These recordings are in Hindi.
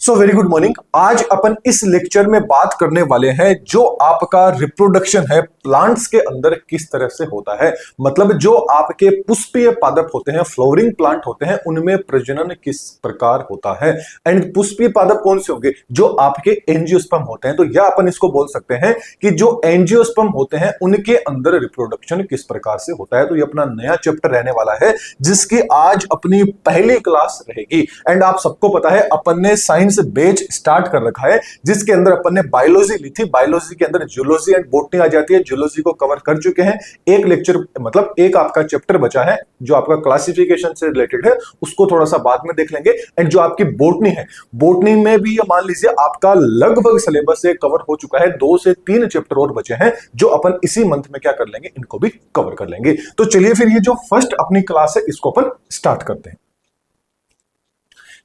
So very good morning. आज अपन इस लेक्चर में बात करने वाले हैं जो आपका रिप्रोडक्शन है प्लांट्स के अंदर किस तरह से होता है। मतलब जो आपके पुष्पीय पादप होते हैं, फ्लावरिंग प्लांट होते हैं, उनमें प्रजनन किस प्रकार होता है। एंड पुष्पीय पादप कौन से होंगे? जो आपके एंजियोस्पर्म होते हैं। तो यह अपन इसको बोल सकते हैं कि जो एंजियोस्पर्म होते हैं उनके अंदर रिप्रोडक्शन किस प्रकार से होता है। तो ये अपना नया चैप्टर रहने वाला है जिसकी आज अपनी पहली क्लास रहेगी। एंड आप सबको पता है अपन ने साइंस बैच स्टार्ट कर रखा है जिसके अंदर अपन ने बायोलॉजी ली थी। बायोलॉजी के अंदर जूलॉजी एंड बॉटनी आ जाती है। जूलॉजी को कवर कर चुके हैं। एक लेक्चर मतलब एक आपका चैप्टर बचा है जो आपका क्लासिफिकेशन से रिलेटेड है, उसको थोड़ा सा बाद में देख लेंगे। एंड जो आपकी बॉटनी है, बॉटनी में भी मान लीजिए आपका लगभग सिलेबस से कवर हो चुका है। 2 से 3 चैप्टर और बचे हैं जो अपन इसी मंथ में क्या कर लेंगे, इनको भी कवर कर लेंगे। तो चलिए फिर ये जो फर्स्ट अपनी क्लास है इसको अपन स्टार्ट करते हैं।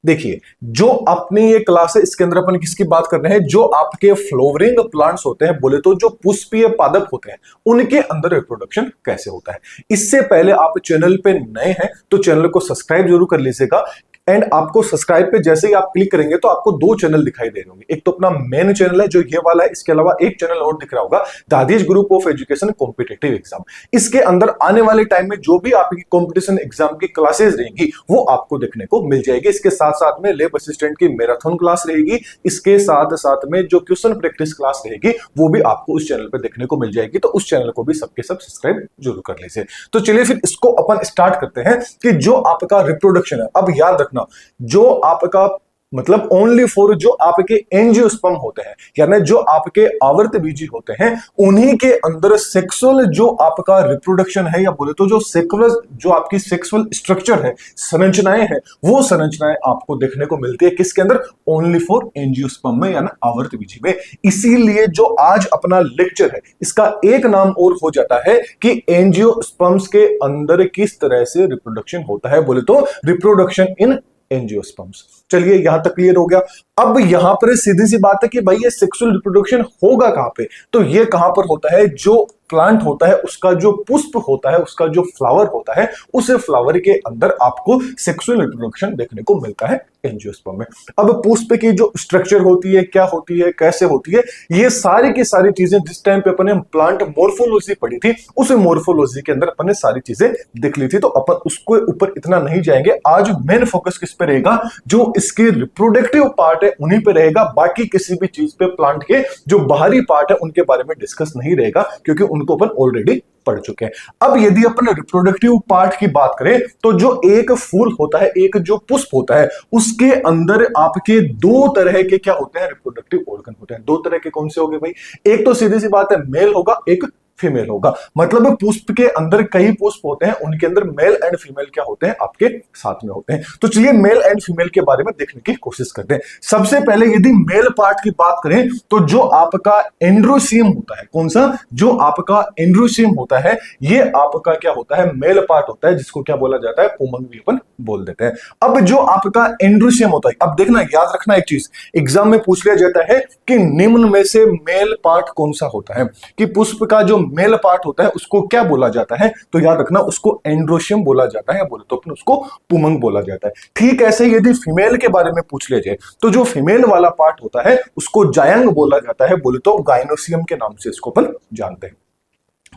देखिए जो अपनी ये क्लास है इसके अंदर अपन किसकी बात कर रहे हैं? जो आपके फ्लावरिंग प्लांट्स होते हैं, बोले तो जो पुष्पीय पादप होते हैं, उनके अंदर रिप्रोडक्शन कैसे होता है। इससे पहले आप चैनल पे नए हैं तो चैनल को सब्सक्राइब जरूर कर लीजिएगा। एंड आपको सब्सक्राइब पे जैसे ही आप क्लिक करेंगे तो आपको 2 चैनल दिखाई दे रहे होंगे। एक तो अपना मेन चैनल है जो ये वाला है, इसके अलावा एक चैनल और दिख रहा होगा, दादीज group of education competitive exam. इसके अंदर आने वाले टाइम में जो भी आपकी कॉम्पिटिशन एग्जाम की क्लासेस रहेंगी वो आपको देखने को मिल जाएगी। इसके साथ साथ में लैब असिस्टेंट की मैराथन क्लास रहेगी। इसके साथ साथ में जो क्वेश्चन प्रैक्टिस क्लास रहेगी वो भी आपको उस चैनल पर देखने को मिल जाएगी। तो उस चैनल को भी सबके सब सब्सक्राइब जरूर कर लीजिए। तो चलिए फिर इसको अपन स्टार्ट करते हैं कि जो आपका रिप्रोडक्शन है। अब याद रखना, जो आपका मतलब ओनली फॉर जो आपके एंजियोस्पर्म होते हैं, यानी जो आपके आवर्त बीजी होते हैं, उन्हीं के अंदर सेक्सुअल जो आपका रिप्रोडक्शन है, या बोले तो जो सेक्सुअल जो आपकी सेक्सुअल स्ट्रक्चर है, संरचनाएं हैं, वो संरचनाएं आपको देखने को मिलती है किसके अंदर? ओनली फॉर एंजियोस्पर्म में, यानी आवर्त बीजी में। इसीलिए जो आज अपना लेक्चर है इसका एक नाम और हो जाता है कि एंजियोस्पर्म्स के अंदर किस तरह से रिप्रोडक्शन होता है, बोले तो रिप्रोडक्शन इन एंजियोस्पर्म्स। चलिए यहां तक क्लियर हो गया। अब यहां पर सीधी सी बात है कि भाई ये सेक्सुअल रिप्रोडक्शन होगा कहां पे? तो ये कहां पर होता है? जो प्लांट होता है उसका जो पुष्प होता है, उसका जो फ्लावर होता है, उस फ्लावर के अंदर आपको सेक्सुअल रिप्रोडक्शन देखने को मिलता है एंजियोस्पर्म में। अब पुष्प की जो स्ट्रक्चर होती है, क्या होती है, कैसे होती है, ये सारी की सारी चीजें जिस टाइम पे अपने प्लांट मोर्फोलॉजी पढ़ी थी, उस मोर्फोलॉजी के अंदर अपने सारी चीजें देख ली थी। तो अपन उसको ऊपर इतना नहीं जाएंगे। आज मेन फोकस किस पे रहेगा? जो इसके रिप्रोडक्टिव पार्ट है उन्हीं पे रहेगा। बाकी किसी भी चीज पे प्लांट के जो बाहरी पार्ट है उनके बारे में डिस्कस नहीं रहेगा, क्योंकि उनको अपन ऑलरेडी पढ़ चुके हैं। अब यदि अपन रिप्रोडक्टिव पार्ट की बात करें तो जो एक फूल होता है, एक जो पुष्प होता है, उसके अंदर आपके 2 तरह के क्या होते हैं? रिप्रोडक्टिव ऑर्गन होते हैं। 2 तरह के कौन से हो गए भाई? एक तो सीधी सी बात है मेल होगा, एक फीमेल होगा। मतलब पुष्प के अंदर कई पुष्प होते हैं, उनके अंदर मेल एंड फीमेल क्या होते हैं? आपके साथ में होते हैं। तो चलिए मेल एंड फीमेल के बारे में देखने की कोशिश करते हैं। सबसे पहले यदि मेल पार्ट की बात करें तो जो आपका एंड्रोसियम होता है, कौन सा? जो आपका एंड्रोसियम होता है, ये आपका क्या होता है? मेल पार्ट होता है, जिसको क्या बोला जाता है? पुमंग भी अपन बोल देते हैं। अब जो आपका एंड्रोसियम होता है, अब देखना, याद रखना एक चीज, एग्जाम में पूछ लिया जाता है कि निम्न में से मेल पार्ट कौन सा होता है, कि पुष्प का जो मेल पार्ट होता है उसको क्या बोला जाता है? तो याद रखना उसको एंड्रोशियम बोला जाता है, या बोले तो अपन उसको पुमंग बोला जाता है। ठीक ऐसे यदि फीमेल के बारे में पूछ लिया जाए तो जो फीमेल वाला पार्ट होता है उसको जायंग बोला जाता है, बोले तो गाइनोसियम के नाम से इसको अपन जानते हैं।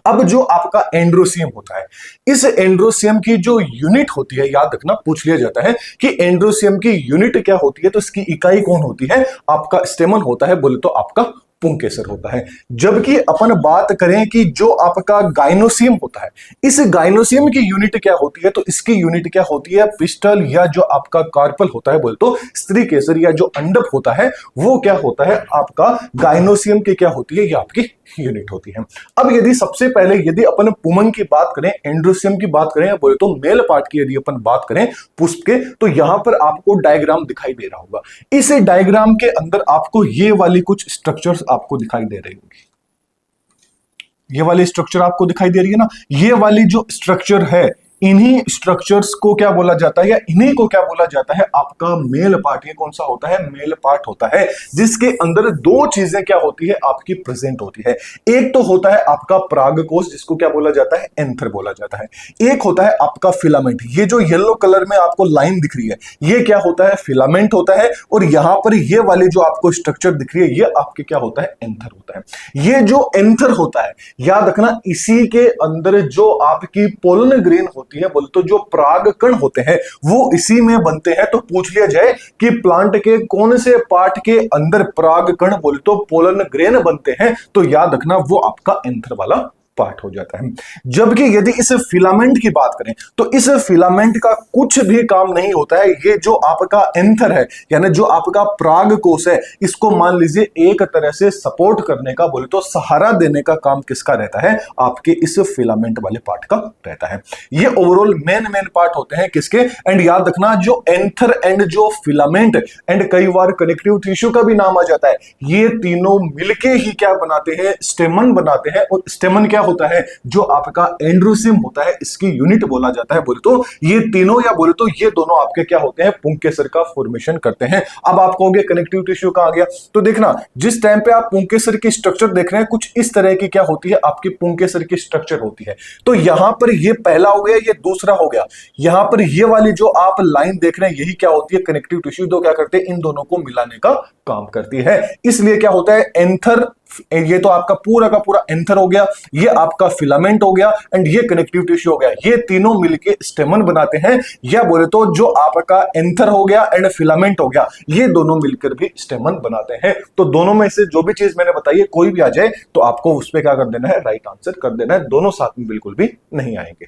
अब जो आपका एंड्रोसियम होता है, इस एंड्रोसियम की जो यूनिट होती है, याद रखना पूछ लिया जाता है कि एंड्रोसियम की यूनिट क्या होती है, तो इसकी इकाई कौन होती है? आपका स्टेमन होता है, बोले तो आपका पुंकेसर होता है। जबकि अपन बात करें कि जो आपका गाइनोसियम होता है, इस गाइनोसियम की यूनिट क्या होती है, तो इसकी यूनिट क्या होती है? पिस्टल, या जो आपका कार्पल होता है, बोले तो स्त्री केसर, या जो अंडक होता है वो क्या होता है? आपका गाइनोसियम की क्या होती है? ये आपकी यूनिट होती है। अब यदि सबसे पहले यदि अपन पुमंग की बात करें, एंड्रोसियम की बात करें, बोले तो मेल पार्ट की यदि अपन बात करें पुष्प के, तो यहां पर आपको डायग्राम दिखाई दे रहा होगा। इस डायग्राम के अंदर आपको ये वाली कुछ स्ट्रक्चर्स आपको दिखाई दे रही होगी। ये वाली स्ट्रक्चर आपको दिखाई दे रही है ना? ये वाली जो स्ट्रक्चर है इन्हीं स्ट्रक्चर्स को क्या बोला जाता है, या इन्हीं को क्या बोला जाता है, आपका मेल पार्ट। ये कौन सा होता है, मेल पार्ट होता है, जिसके अंदर दो चीजें क्या होती है, आपकी प्रेजेंट होती है। एक तो होता है आपका परागकोश, जिसको क्या बोला जाता है, एंथर बोला जाता है। एक होता है आपका फिलामेंट। ये जो येलो कलर में आपको लाइन दिख रही है, ये क्या होता है, फिलामेंट होता है। और यहां पर ये वाली जो आपको स्ट्रक्चर दिख रही है, ये आपके क्या होता है, एंथर होता है। ये जो एंथर होता है, याद रखना, इसी के अंदर जो आपकी पोलन ग्रेन होती है, बोले तो जो परागकण होते हैं, वो इसी में बनते हैं। तो पूछ लिया जाए कि प्लांट के कौन से पार्ट के अंदर परागकण बोले तो पोलन ग्रेन बनते हैं, तो याद रखना वो आपका एंथर वाला पार्ट हो जाता है। जबकि यदि इस फिलामेंट की बात करें तो इस फिलामेंट का कुछ भी काम नहीं होता है। ये जो आपका एंथर है, यानी जो आपका परागकोश है, इसको मान लीजिए एक तरह से सपोर्ट करने का, बोले तो सहारा देने का काम किसका रहता है, आपके इस फिलामेंट वाले पार्ट का रहता है। ये ओवरऑल मेन पार्ट होते हैं किसके। एंड याद रखना, जो एंथर एंड जो फिलामेंट एंड कई बार कनेक्टिव टिश्यू का भी नाम आ जाता है, ये तीनों मिलके ही क्या बनाते हैं, स्टेमन बनाते हैं। और स्टेमन क्या होता है, जो आपका एंड्रोसियम होता है, इसकी यूनिट बोला जाता है। बोले तो ये तीनों, या बोले तो ये दोनों आपके क्या होते हैं, पुंकेसर का फॉर्मेशन करते हैं। अब आप कहोगे कनेक्टिव टिश्यू का आ गया, तो देखना जिस टाइम पे आप पुंकेसर की स्ट्रक्चर देख रहे हैं, कुछ इस तरह की क्या होती है, आपकी पुंकेसर की स्ट्रक्चर होती है। तो यहां पर ये पहला हो गया, ये दूसरा हो गया। यहां पर ये वाली जो आप लाइन देख रहे हैं, यही क्या होती है, कनेक्टिव टिश्यू। तो क्या करते हैं, इन दोनों को मिलाने का काम करती है। इसलिए क्या होता है, एंथर, ये तो आपका पूरा का पूरा एंथर हो गया, ये आपका फिलामेंट हो गया, एंड ये कनेक्टिव टिश्यू हो गया। ये तीनों मिलके स्टेमन बनाते हैं, या बोले तो जो आपका एंथर हो गया एंड फिलामेंट हो गया, ये दोनों मिलकर भी स्टेमन बनाते हैं। तो दोनों में से जो भी चीज मैंने बताई है, कोई भी आ जाए तो आपको उस पर क्या कर देना है, राइट आंसर कर देना है। दोनों साथ में बिल्कुल भी नहीं आएंगे।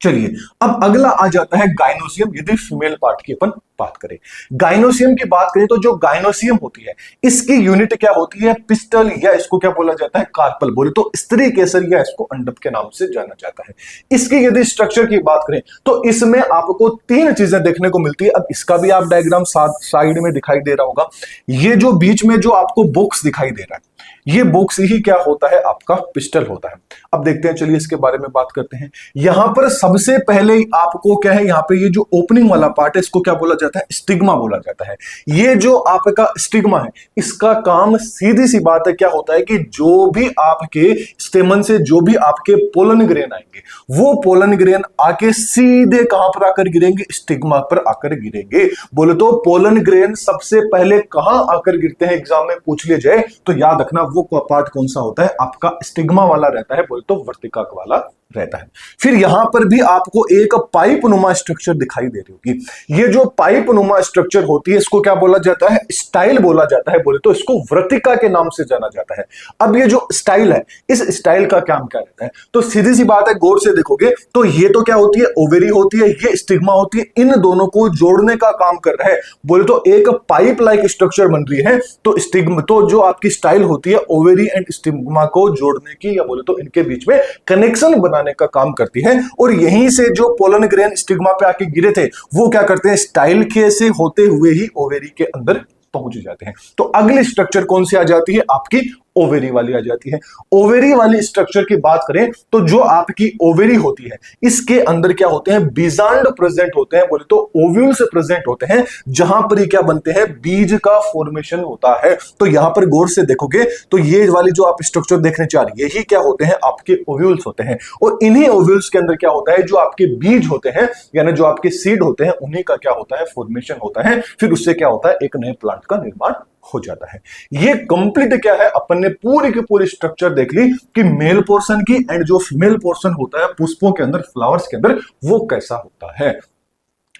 चलिए, अब अगला आ जाता है गाइनोसियम। यदि फीमेल पार्ट की अपन बात करें, गाइनोसियम की बात करें, तो जो गाइनोसियम होती है, इसकी यूनिट क्या होती है, पिस्टल, या इसको क्या बोला जाता है, कार्पल। बोले तो स्त्री केसर, या इसको अंडप के नाम से जाना जाता है। इसकी यदि स्ट्रक्चर की बात करें तो इसमें आपको तीन चीजें देखने को मिलती है। अब इसका भी आप डायग्राम साइड में दिखाई दे रहा होगा। ये जो बीच में जो आपको बॉक्स दिखाई दे रहा है, ये बॉक्स ही क्या होता है, आपका पिस्टल होता है। अब देखते हैं, चलिए इसके बारे में बात करते हैं। यहां पर सबसे पहले आपको क्या है, यहां पे ये जो ओपनिंग वाला पार्ट है, इसको क्या बोला जाता है, स्टिग्मा बोला जाता है। ये जो आपका स्टिग्मा है, इसका काम सीधी सी बात है क्या होता है कि जो भी आपके स्टेमन से जो भी आपके पोलन ग्रेन आएंगे, वो पोलन ग्रेन आके सीधे कहां पर आकर गिरेंगे, स्टिग्मा पर आकर गिरेंगे। बोले तो पोलन ग्रेन सबसे पहले कहां आकर गिरते हैं, एग्जाम में पूछ लिया जाए तो याद रखना वो पार्ट कौन सा होता है, आपका स्टिग्मा वाला रहता है, बोले तो वर्तिका वाला रहता है। फिर यहां पर भी आपको एक पाइप नुमा स्ट्रक्चर दिखाई दे रही होगी। ये जो पाइप नुमा स्ट्रक्चर होती है, इसको क्या बोला जाता है, स्टाइल बोला जाता है। बोले तो इसको वर्तिका के नाम से जाना जाता है। अब ये जो स्टाइल है, इस स्टाइल का काम क्या रहता है, तो सीधी सी बात है, गौर से देखोगे तो ये तो क्या होती है, ओवेरी होती है, ये स्टिग्मा होती है। इन दोनों को जोड़ने का काम कर रहा है। बोले तो एक पाइप लाइक स्ट्रक्चर बन रही है। तो स्टिग्मा, तो जो आपकी स्टाइल होती है, ओवेरी एंड स्टिग्मा को जोड़ने की, या बोले तो इनके बीच में कनेक्शन बनाने का काम करती है। और यहीं से जो पोलन ग्रेन स्टिग्मा पे आके गिरे थे, वो क्या करते हैं, स्टाइल के से होते हुए ही ओवेरी के अंदर पहुंच जाते हैं। तो अगली स्ट्रक्चर कौन सी आ जाती है, आपकी ओवेरी वाली आ जाती है। ओवेरी वाली स्ट्रक्चर की बात करें तो जो आपकी ओवेरी होती है, इसके अंदर क्या होते हैं, बीजांड प्रेजेंट होते हैं। बोले तो ओव्यूल्स प्रेजेंट होते हैं, जहां पर ये क्या बनते हैं, बीज का फॉर्मेशन होता है। तो यहां पर गौर से देखोगे तो ये वाली जो आप स्ट्रक्चर देखने चाह रही है, यही क्या होते हैं, आपके ओव्यूल्स होते हैं। और इन्हीं ओव्यूल्स के अंदर क्या होता है, जो आपके बीज होते हैं, यानी जो आपके सीड होते हैं, उन्हीं का क्या होता है, फॉर्मेशन होता है। फिर उससे क्या होता है, एक नए प्लांट का निर्माण हो जाता है। ये कंप्लीट क्या है, अपन ने पूरी की पूरी स्ट्रक्चर देख ली कि मेल पोर्शन की एंड जो फीमेल पोर्शन होता है पुष्पों के अंदर, फ्लावर्स के अंदर, वो कैसा होता है।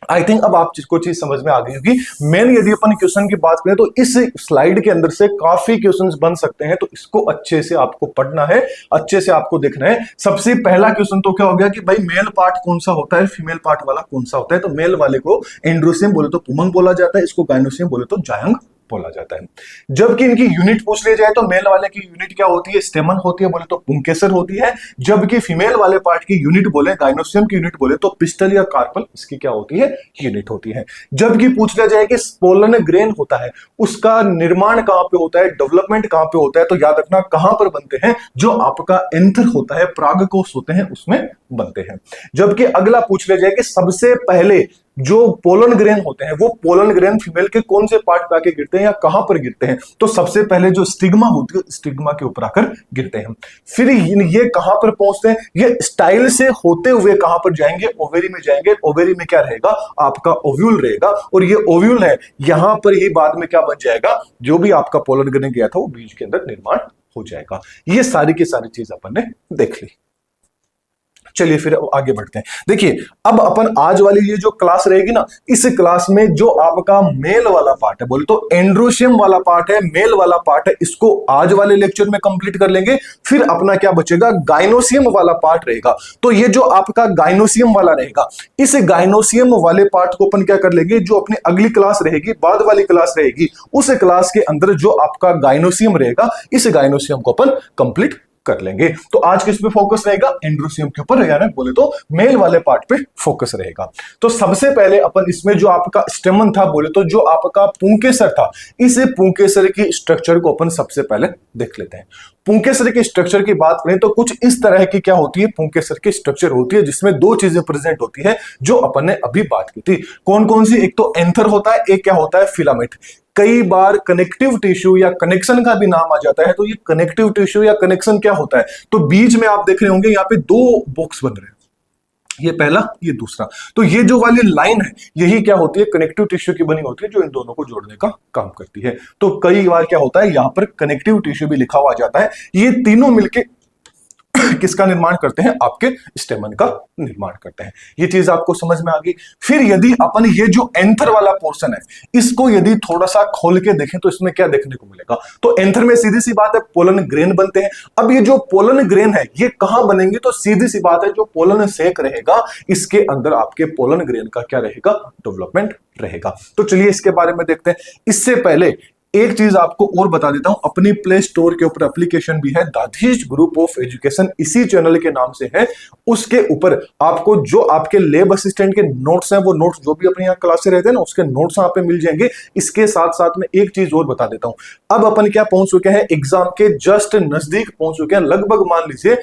आई थिंक अब आप जिसको चीज समझ में आ गई होगी। मेन यदि अपन क्वेश्चन की बात करें तो इस स्लाइड के अंदर से काफी क्वेश्चंस बन सकते हैं, तो इसको अच्छे से आपको पढ़ना है, अच्छे से आपको देखना है। सबसे पहला क्वेश्चन तो क्या हो गया कि भाई मेल पार्ट कौन सा होता है, फीमेल पार्ट वाला कौन सा होता है। तो मेल वाले को एंड्रोसियम बोले तो पुमंग बोला जाता है, इसको गाइनोसियम बोले तो जायंग बोला जाता है। जबकि इनकी यूनिट पूछ लिया जाए तो मेल वाले की यूनिट क्या होती है, स्टेमन होती है बोले तो पुंकेसर होती है। जबकि फीमेल वाले पार्ट की यूनिट बोले, गाइनोसियम की यूनिट बोले तो पिस्टल या कार्पल, इसकी क्या होती है, यूनिट होती है। जबकि पूछ लिया जाए कि पोलन ग्रेन होता है, उसका निर्माण कहां पे होता है, डेवलपमेंट कहां पे होता है, तो याद रखना कहां पर बनते हैं, जो आपका एंथर होता है, परागकोश होते हैं, उसमें बनते हैं। जबकि अगला पूछ लिया जाए कि सबसे पहले जो पोलन ग्रेन होते हैं वो पोलन ग्रेन फीमेल के कौन से पार्ट पे आके गिरते हैं या कहां पर गिरते हैं, तो सबसे पहले जो स्टिग्मा होती है, स्टिग्मा के ऊपर आकर गिरते हैं। फिर ये कहां पर पहुंचते हैं, ये स्टाइल से होते हुए कहां पर जाएंगे, ओवेरी में जाएंगे। ओवेरी में क्या रहेगा, आपका ओव्यूल रहेगा, और ये ओव्यूल है, यहां पर ही बाद में क्या बन जाएगा, जो भी आपका पोलन ग्रेन गया था वो बीज के अंदर निर्माण हो जाएगा। ये सारी की सारी चीज अपन ने देख ली। चलिए फिर आगे बढ़ते हैं। देखिए अब अपन आज वाली ये जो क्लास रहेगी ना, इस क्लास में जो आपका मेल वाला पार्ट है, बोले तो एंड्रोशियम वाला पार्ट है, मेल वाला पार्ट है, इसको आज वाले लेक्चर में कंप्लीट कर लेंगे। फिर अपना क्या बचेगा, गाइनोसियम वाला पार्ट रहेगा। तो ये जो आपका गाइनोसियम वाला रहेगा, इस गाइनोसियम वाले पार्ट को अपन क्या कर लेंगे, जो अपनी अगली क्लास रहेगी, बाद वाली क्लास रहेगी, उस क्लास के अंदर जो आपका गाइनोसियम रहेगा, इस गाइनोसियम को अपन कंप्लीट कर लेंगे। तो आज किस पे फोकस रहेगा, एंड्रोसियम के ऊपर, यानी बोले तो मेल वाले पार्ट पे फोकस रहेगा। तो सबसे पहले अपन इसमें जो आपका स्टेमन था, बोले तो जो आपका पुंकेसर था, इस पुंकेसर की स्ट्रक्चर को अपन सबसे पहले देख लेते हैं। पुंकेसर के स्ट्रक्चर की बात करें तो कुछ इस तरह की क्या होती है, पुंकेसर की स्ट्रक्चर होती है, जिसमें दो चीजें प्रेजेंट होती है जो अपन ने अभी बात की थी। कौन कौन सी, एक तो एंथर होता है, एक क्या होता है, फिलामेंट। कई बार कनेक्टिव टिश्यू या कनेक्शन का भी नाम आ जाता है। तो ये कनेक्टिव टिश्यू या कनेक्शन क्या होता है, तो बीच में आप देख रहे होंगे यहाँ पे दो बॉक्स बन रहे हैं, ये पहला, ये दूसरा। तो ये जो वाली लाइन है, यही क्या होती है, कनेक्टिव टिश्यू की बनी होती है, जो इन दोनों को जोड़ने का काम करती है। तो कई बार क्या होता है, यहां पर कनेक्टिव टिश्यू भी लिखा हुआ जाता है। ये तीनों मिलके किसका निर्माण करते हैं, आपके स्टेमन का निर्माण करते हैं। ये चीज आपको समझ में आ गई। फिर यदि अपन ये जो एंथर वाला पोर्शन है, इसको यदि थोड़ा सा खोल के देखें तो इसमें क्या देखने को मिलेगा, तो एंथर में सीधी सी बात है पोलन ग्रेन बनते हैं। अब ये जो पोलन ग्रेन है ये कहां बनेंगे, तो सीधी सी बात है, जो पोलन सेक रहेगा इसके अंदर आपके पोलन ग्रेन का क्या रहेगा, डेवलपमेंट रहेगा। तो चलिए इसके बारे में देखते हैं। इससे पहले एक चीज आपको और बता देता हूं, अपनी प्ले स्टोर के ऊपर एप्लीकेशन भी है, दाधीश ग्रुप ऑफ एजुकेशन, इसी चैनल के नाम से है। उसके ऊपर आपको जो आपके लैब असिस्टेंट के नोट्स हैं, वो नोट्स जो भी अपने यहाँ क्लासे रहते हैं ना, उसके नोट्स यहाँ पे मिल जाएंगे। इसके साथ साथ में एक चीज और बता देता हूं, अब अपन क्या पहुंच चुके हैं, एग्जाम के जस्ट नजदीक पहुंच चुके हैं। लगभग मान लीजिए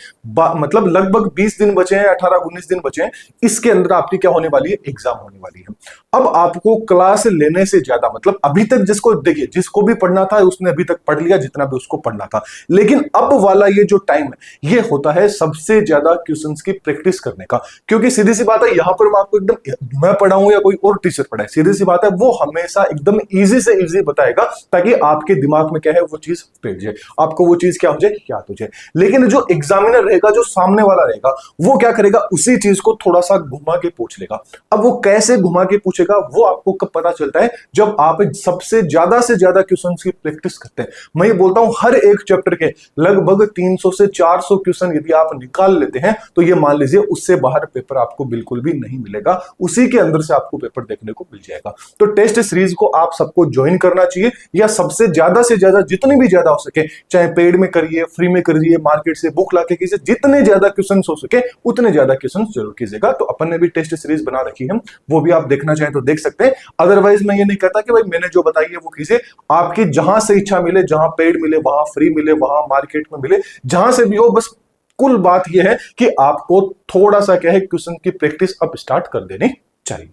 मतलब लगभग 20 दिन बचे हैं, 18-19 दिन बचे हैं। इसके अंदर आपकी क्या होने वाली है, एग्जाम होने वाली है। अब आपको क्लास लेने से ज्यादा, मतलब अभी तक जिसको देखिए, जिसको भी पढ़ना था उसने अभी तक पढ़ लिया, जितना भी उसको पढ़ना था। लेकिन अब वाला ये जो टाइम है, ये होता है सबसे ज्यादा क्वेश्चंस की प्रैक्टिस करने का। क्योंकि सीधी सी बात है, यहां पर मैं आपको एकदम, मैं पढ़ाऊं या कोई और टीचर पढ़ाए, सीधी सी बात है, वो हमेशा एकदम इजी से इजी बताएगा, ताकि आपके दिमाग में क्या है, वो चीज बैठ जाए, आपको वो चीज क्या हो जाए, याद हो जाए। लेकिन जो एग्जामिनर रहेगा, जो सामने वाला रहेगा, वो क्या करेगा, उसी चीज को थोड़ा सा घुमा के पूछ लेगा। अब वो कैसे घुमा के पूछेगा, वो आपको कब पता चलता है, जब आप सबसे ज्यादा से ज्यादा क्वेश्चंस की प्रैक्टिस करते हैं। मैं ये बोलता हूं, हर एक चैप्टर के लगभग 300 से 400 क्वेश्चन यदि आप निकाल लेते हैं, तो ये मान लीजिए उससे बाहर पेपर आपको बिल्कुल भी नहीं मिलेगा, उसी के अंदर से आपको पेपर देखने को मिल जाएगा। तो टेस्ट सीरीज को आप सबको ज्वाइन करना चाहिए, या सबसे ज्यादा से ज्यादा, जितने भी ज्यादा हो सके, चाहे पेड में करिए, फ्री में करिए, मार्केट से बुक लाके कीजिए, जितने ज्यादा क्वेश्चन हो सके उतने ज्यादा क्वेश्चन जरूर कीजिएगा। तो अपन ने भी टेस्ट सीरीज बना रखी है, वो भी आप देखना चाहें तो देख सकते हैं। अदरवाइज मैं ये नहीं कहता कि भाई मैंने जो बताई है वो कीजिए, आपकी जहां से इच्छा मिले, जहां पेड मिले, वहां फ्री मिले, वहां मार्केट में मिले, जहां से भी हो, बस कुल बात यह है कि आपको थोड़ा सा क्या है, क्वेश्चन की प्रैक्टिस अब स्टार्ट कर देनी चाहिए।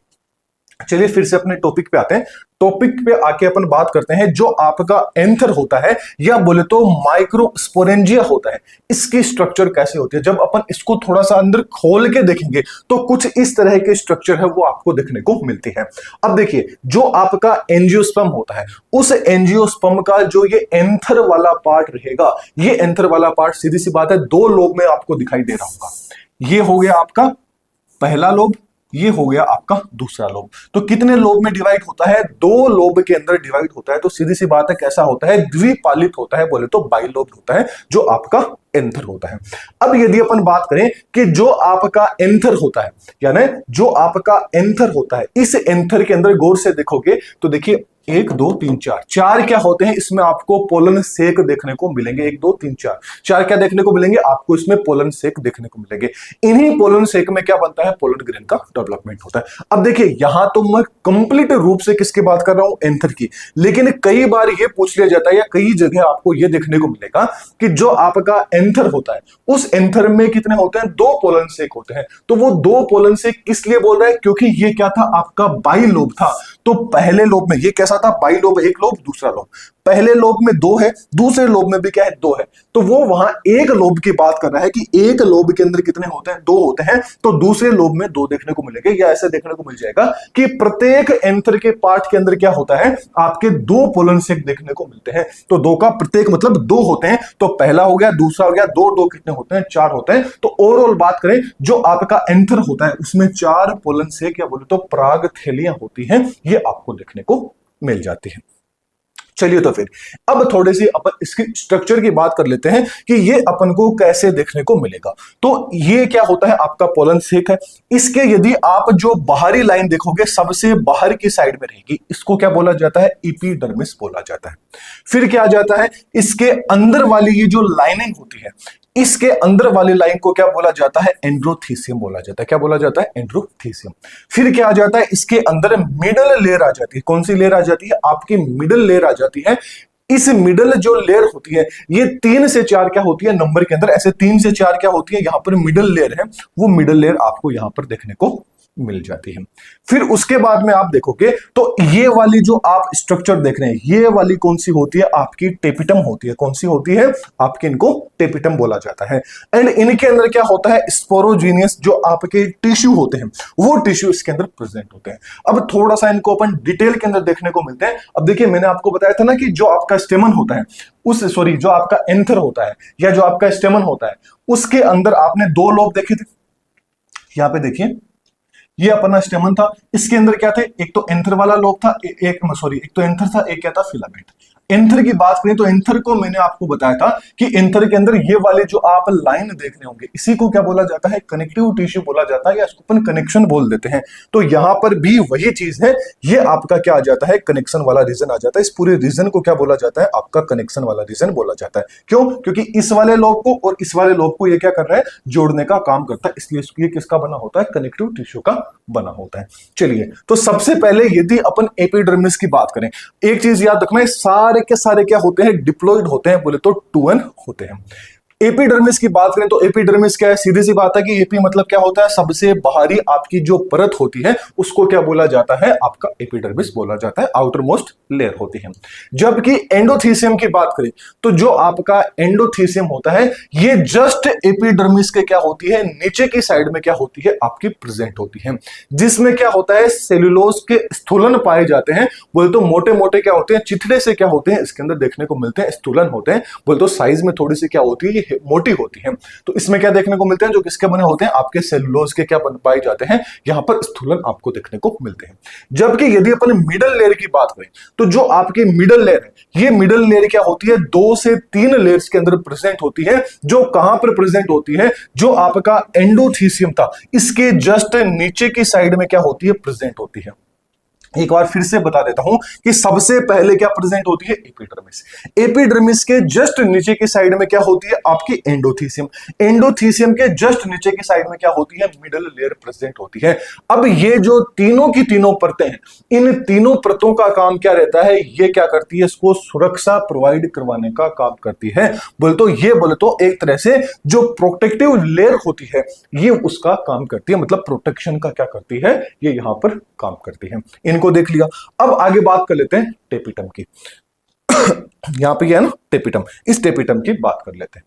चलिए फिर से अपने टॉपिक पे आते हैं। टॉपिक पे आके अपन बात करते हैं, जो आपका एंथर होता है, या बोले तो माइक्रोस्पोरेंजिया होता है, इसकी स्ट्रक्चर कैसे होती है। जब अपन इसको थोड़ा सा अंदर खोल के देखेंगे तो कुछ इस तरह के स्ट्रक्चर है, वो आपको देखने को मिलती है। अब देखिए, जो आपका एंजियोस्पर्म होता है, उस एंजियोस्पर्म का जो ये एंथर वाला पार्ट रहेगा, ये एंथर वाला पार्ट सीधी सी बात है, दो लोब में आपको दिखाई दे रहा होगा। ये हो गया आपका पहला लोब, ये हो गया आपका दूसरा लोब। तो कितने लोब में डिवाइड होता है, दो लोब के अंदर डिवाइड होता है। तो सीधी सी बात है, कैसा होता है, द्विपालित होता है, बोले तो बाइलोब होता है, जो आपका एंथर होता है। अब यदि अपन बात करें कि जो आपका एंथर होता है, यानी जो आपका एंथर होता है, इस एंथर के अंदर गौर से देखोगे तो देखिए 1 2 3 4 4 क्या होते हैं इसमें आपको पोलन सेक देखने को मिलेंगे। 1 2 3 4 4 क्या देखने को मिलेंगे आपको इसमें पोलन सेक देखने को मिलेंगे। इन्हीं पोलन सेक में क्या बनता है पोलन ग्रेन का डेवलपमेंट होता है। अब देखिए यहां तो मैं कंप्लीट रूप से किसकी बात कर रहा हूं एंथर की, लेकिन कई बार ये पूछ लिया जाता है या कई जगह आपको ये देखने को मिलेगा कि जो आपका एंथर होता है उस एंथर में कितने होते हैं 2 पोलन सेक होते हैं। तो वो 2 पोलन सेक किस लिए बोल रहा है क्योंकि ये क्या था आपका बाई लोब था। तो पहले लोब में ये कैसा था बाई लोब एक लोब दूसरा लोब, पहले लोब में 2 है दूसरे लोब में भी क्या है 2 है। तो वो वहां एक लोब की बात कर रहा है कि एक लोब के अंदर कितने होते हैं 2 होते हैं। तो दूसरे लोब में 2 देखने को मिलेंगे या ऐसे देखने को मिल जाएगा कि प्रत्येक एंथर के पार्ट के अंदर क्या होता है आपके 2 पोलन सेक देखने को मिलते हैं। तो 2 का प्रत्येक मतलब 2 होते हैं। तो पहला हो गया दूसरा हो गया 2 2 कितने होते हैं 4 होते हैं। तो ओवरऑल बात करें जो आपका एंथर होता है उसमें 4 पोलन सेक या बोले तो पराग थैलियां होती हैं ये आपको देखने को मिल जाती है। चलिए तो फिर अब थोड़ी सी अपन इसकी स्ट्रक्चर की बात कर लेते हैं कि ये अपन को कैसे देखने को मिलेगा। तो ये क्या होता है आपका पोलन सेक है। इसके यदि आप जो बाहरी लाइन देखोगे सबसे बाहर की साइड में रहेगी इसको क्या बोला जाता है एपिडर्मिस बोला जाता है। फिर क्या आ जाता है इसके अंदर वाली ये जो लाइनिंग होती है इसके अंदर वाली लाइन को क्या बोला जाता है एंड्रोथीसियम बोला जाता है। क्या बोला जाता है एंड्रोथीसियम। फिर क्या आ जाता है इसके अंदर मिडल लेयर आ जाती है। कौन सी लेयर आ जाती है आपकी मिडल लेयर आ जाती है। इस मिडल जो लेयर होती है ये 3 से 4 क्या होती है नंबर के अंदर ऐसे 3 से 4 क्या होती है यहां पर मिडल लेयर है वो मिडल लेयर आपको यहां पर देखने को मिल जाती है। फिर उसके बाद में आप देखोगे तो ये वाली जो आप स्ट्रक्चर देख रहे हैं ये वाली कौन सी होती है आपकी टेपिटम होती है। कौन सी होती है आपके इनको टेपिटम बोला जाता है। एंड इनके अंदर क्या होता है स्पोरोजीनियस जो आपके टिश्यू होते हैं वो टिश्यू इसके अंदर प्रेजेंट होते हैं। अब थोड़ा सा इनको अपन डिटेल के अंदर देखने को मिलते हैं। अब देखिए मैंने आपको बताया था ना कि जो आपका स्टेमन होता है जो आपका एंथर होता है या जो आपका स्टेमन होता है उसके अंदर आपने 2 लोब देखे थे। यहां पे देखिए ये अपना स्टेमन था इसके अंदर क्या थे एक तो एंथर वाला लोब था एक तो एंथर था एक क्या था फिलामेंट। एंथर की बात करें तो एंथर को मैंने आपको बताया था कि एंथर के अंदर ये वाले जो आप लाइन देख रहे होंगे इसी को क्या बोला जाता है कनेक्टिव टिश्यू बोला जाता है या इसको अपन कनेक्शन बोल देते हैं। तो यहां पर भी वही चीज है ये आपका क्या आ जाता है कनेक्शन वाला रीजन आ जाता है। इस पूरे रीजन को क्या बोला जाता है आपका कनेक्शन वाला रीजन बोला जाता है। क्यों क्योंकि इस वाले लोब को और इस वाले लोब को ये क्या कर रहा है जोड़ने का काम करता है इसलिए ये किसका बना होता है कनेक्टिव टिश्यू का बना होता है। चलिए तो सबसे पहले यदि अपन एपिडर्मिस की बात करें एक चीज याद रखना सारे के सारे क्या होते हैं डिप्लॉइड होते हैं बोले तो 2n होते हैं। एपिडर्मिस की बात करें तो एपिडर्मिस क्या है सीधी सी बात है कि एपी मतलब क्या होता है सबसे बाहरी आपकी जो परत होती है उसको क्या बोला जाता है आपका एपिडर्मिस बोला जाता है आउटर मोस्ट लेयर होती है। जबकि एंडोथीसियम की बात करें तो जो आपका एंडोथीसियम होता है ये जस्ट एपिडर्मिस के क्या होती है नीचे की साइड में क्या होती है आपकी प्रेजेंट होती है जिसमें क्या होता है सेल्यूलोज के स्थूलन पाए जाते हैं। बोले तो मोटे मोटे क्या होते हैं चिथड़े से क्या होते हैं इसके अंदर देखने को मिलते हैं स्थूलन होते हैं। बोले तो साइज में थोड़ी सी क्या होती है मोटी होती है। तो इसमें क्या देखने को मिलते हैं जो किसके बने होते हैं आपके सेलुलोज के क्या बन पाए जाते हैं यहां पर स्थूलन आपको देखने को मिलते हैं। जबकि यदि अपन मिडल लेयर की बात करें तो जो आपकी मिडल लेयर है ये मिडल लेयर क्या होती है 2 से 3 लेयर्स के अंदर प्रेजेंट होती है। जो कहां पर प्रेजेंट होती है जो आपका एंडोथीसियम था इसके जस्ट नीचे की साइड में क्या होती है प्रेजेंट होती है। एक बार फिर से बता देता हूं कि सबसे पहले क्या प्रेजेंट होती है एपिडर्मिस। एपिडर्मिस के जस्ट नीचे की साइड में क्या होती है आपकी एंडोथीसियम। एंडोथीसियम के जस्ट नीचे की साइड में क्या होती है मिडल लेयर प्रेजेंट होती है। अब ये जो तीनों की तीनों परतें हैं इन तीनों परतों का काम क्या रहता है ये क्या करती है इसको सुरक्षा प्रोवाइड करवाने का काम करती है। बोले तो एक तरह से जो प्रोटेक्टिव लेयर होती है ये उसका काम करती है मतलब प्रोटेक्शन का क्या करती है ये यहां पर काम करती है। इनको देख लिया। अब आगे बात कर लेते हैं टेपिटम की। यहां पे क्या है ना टेपिटम इस टेपिटम की बात कर लेते हैं।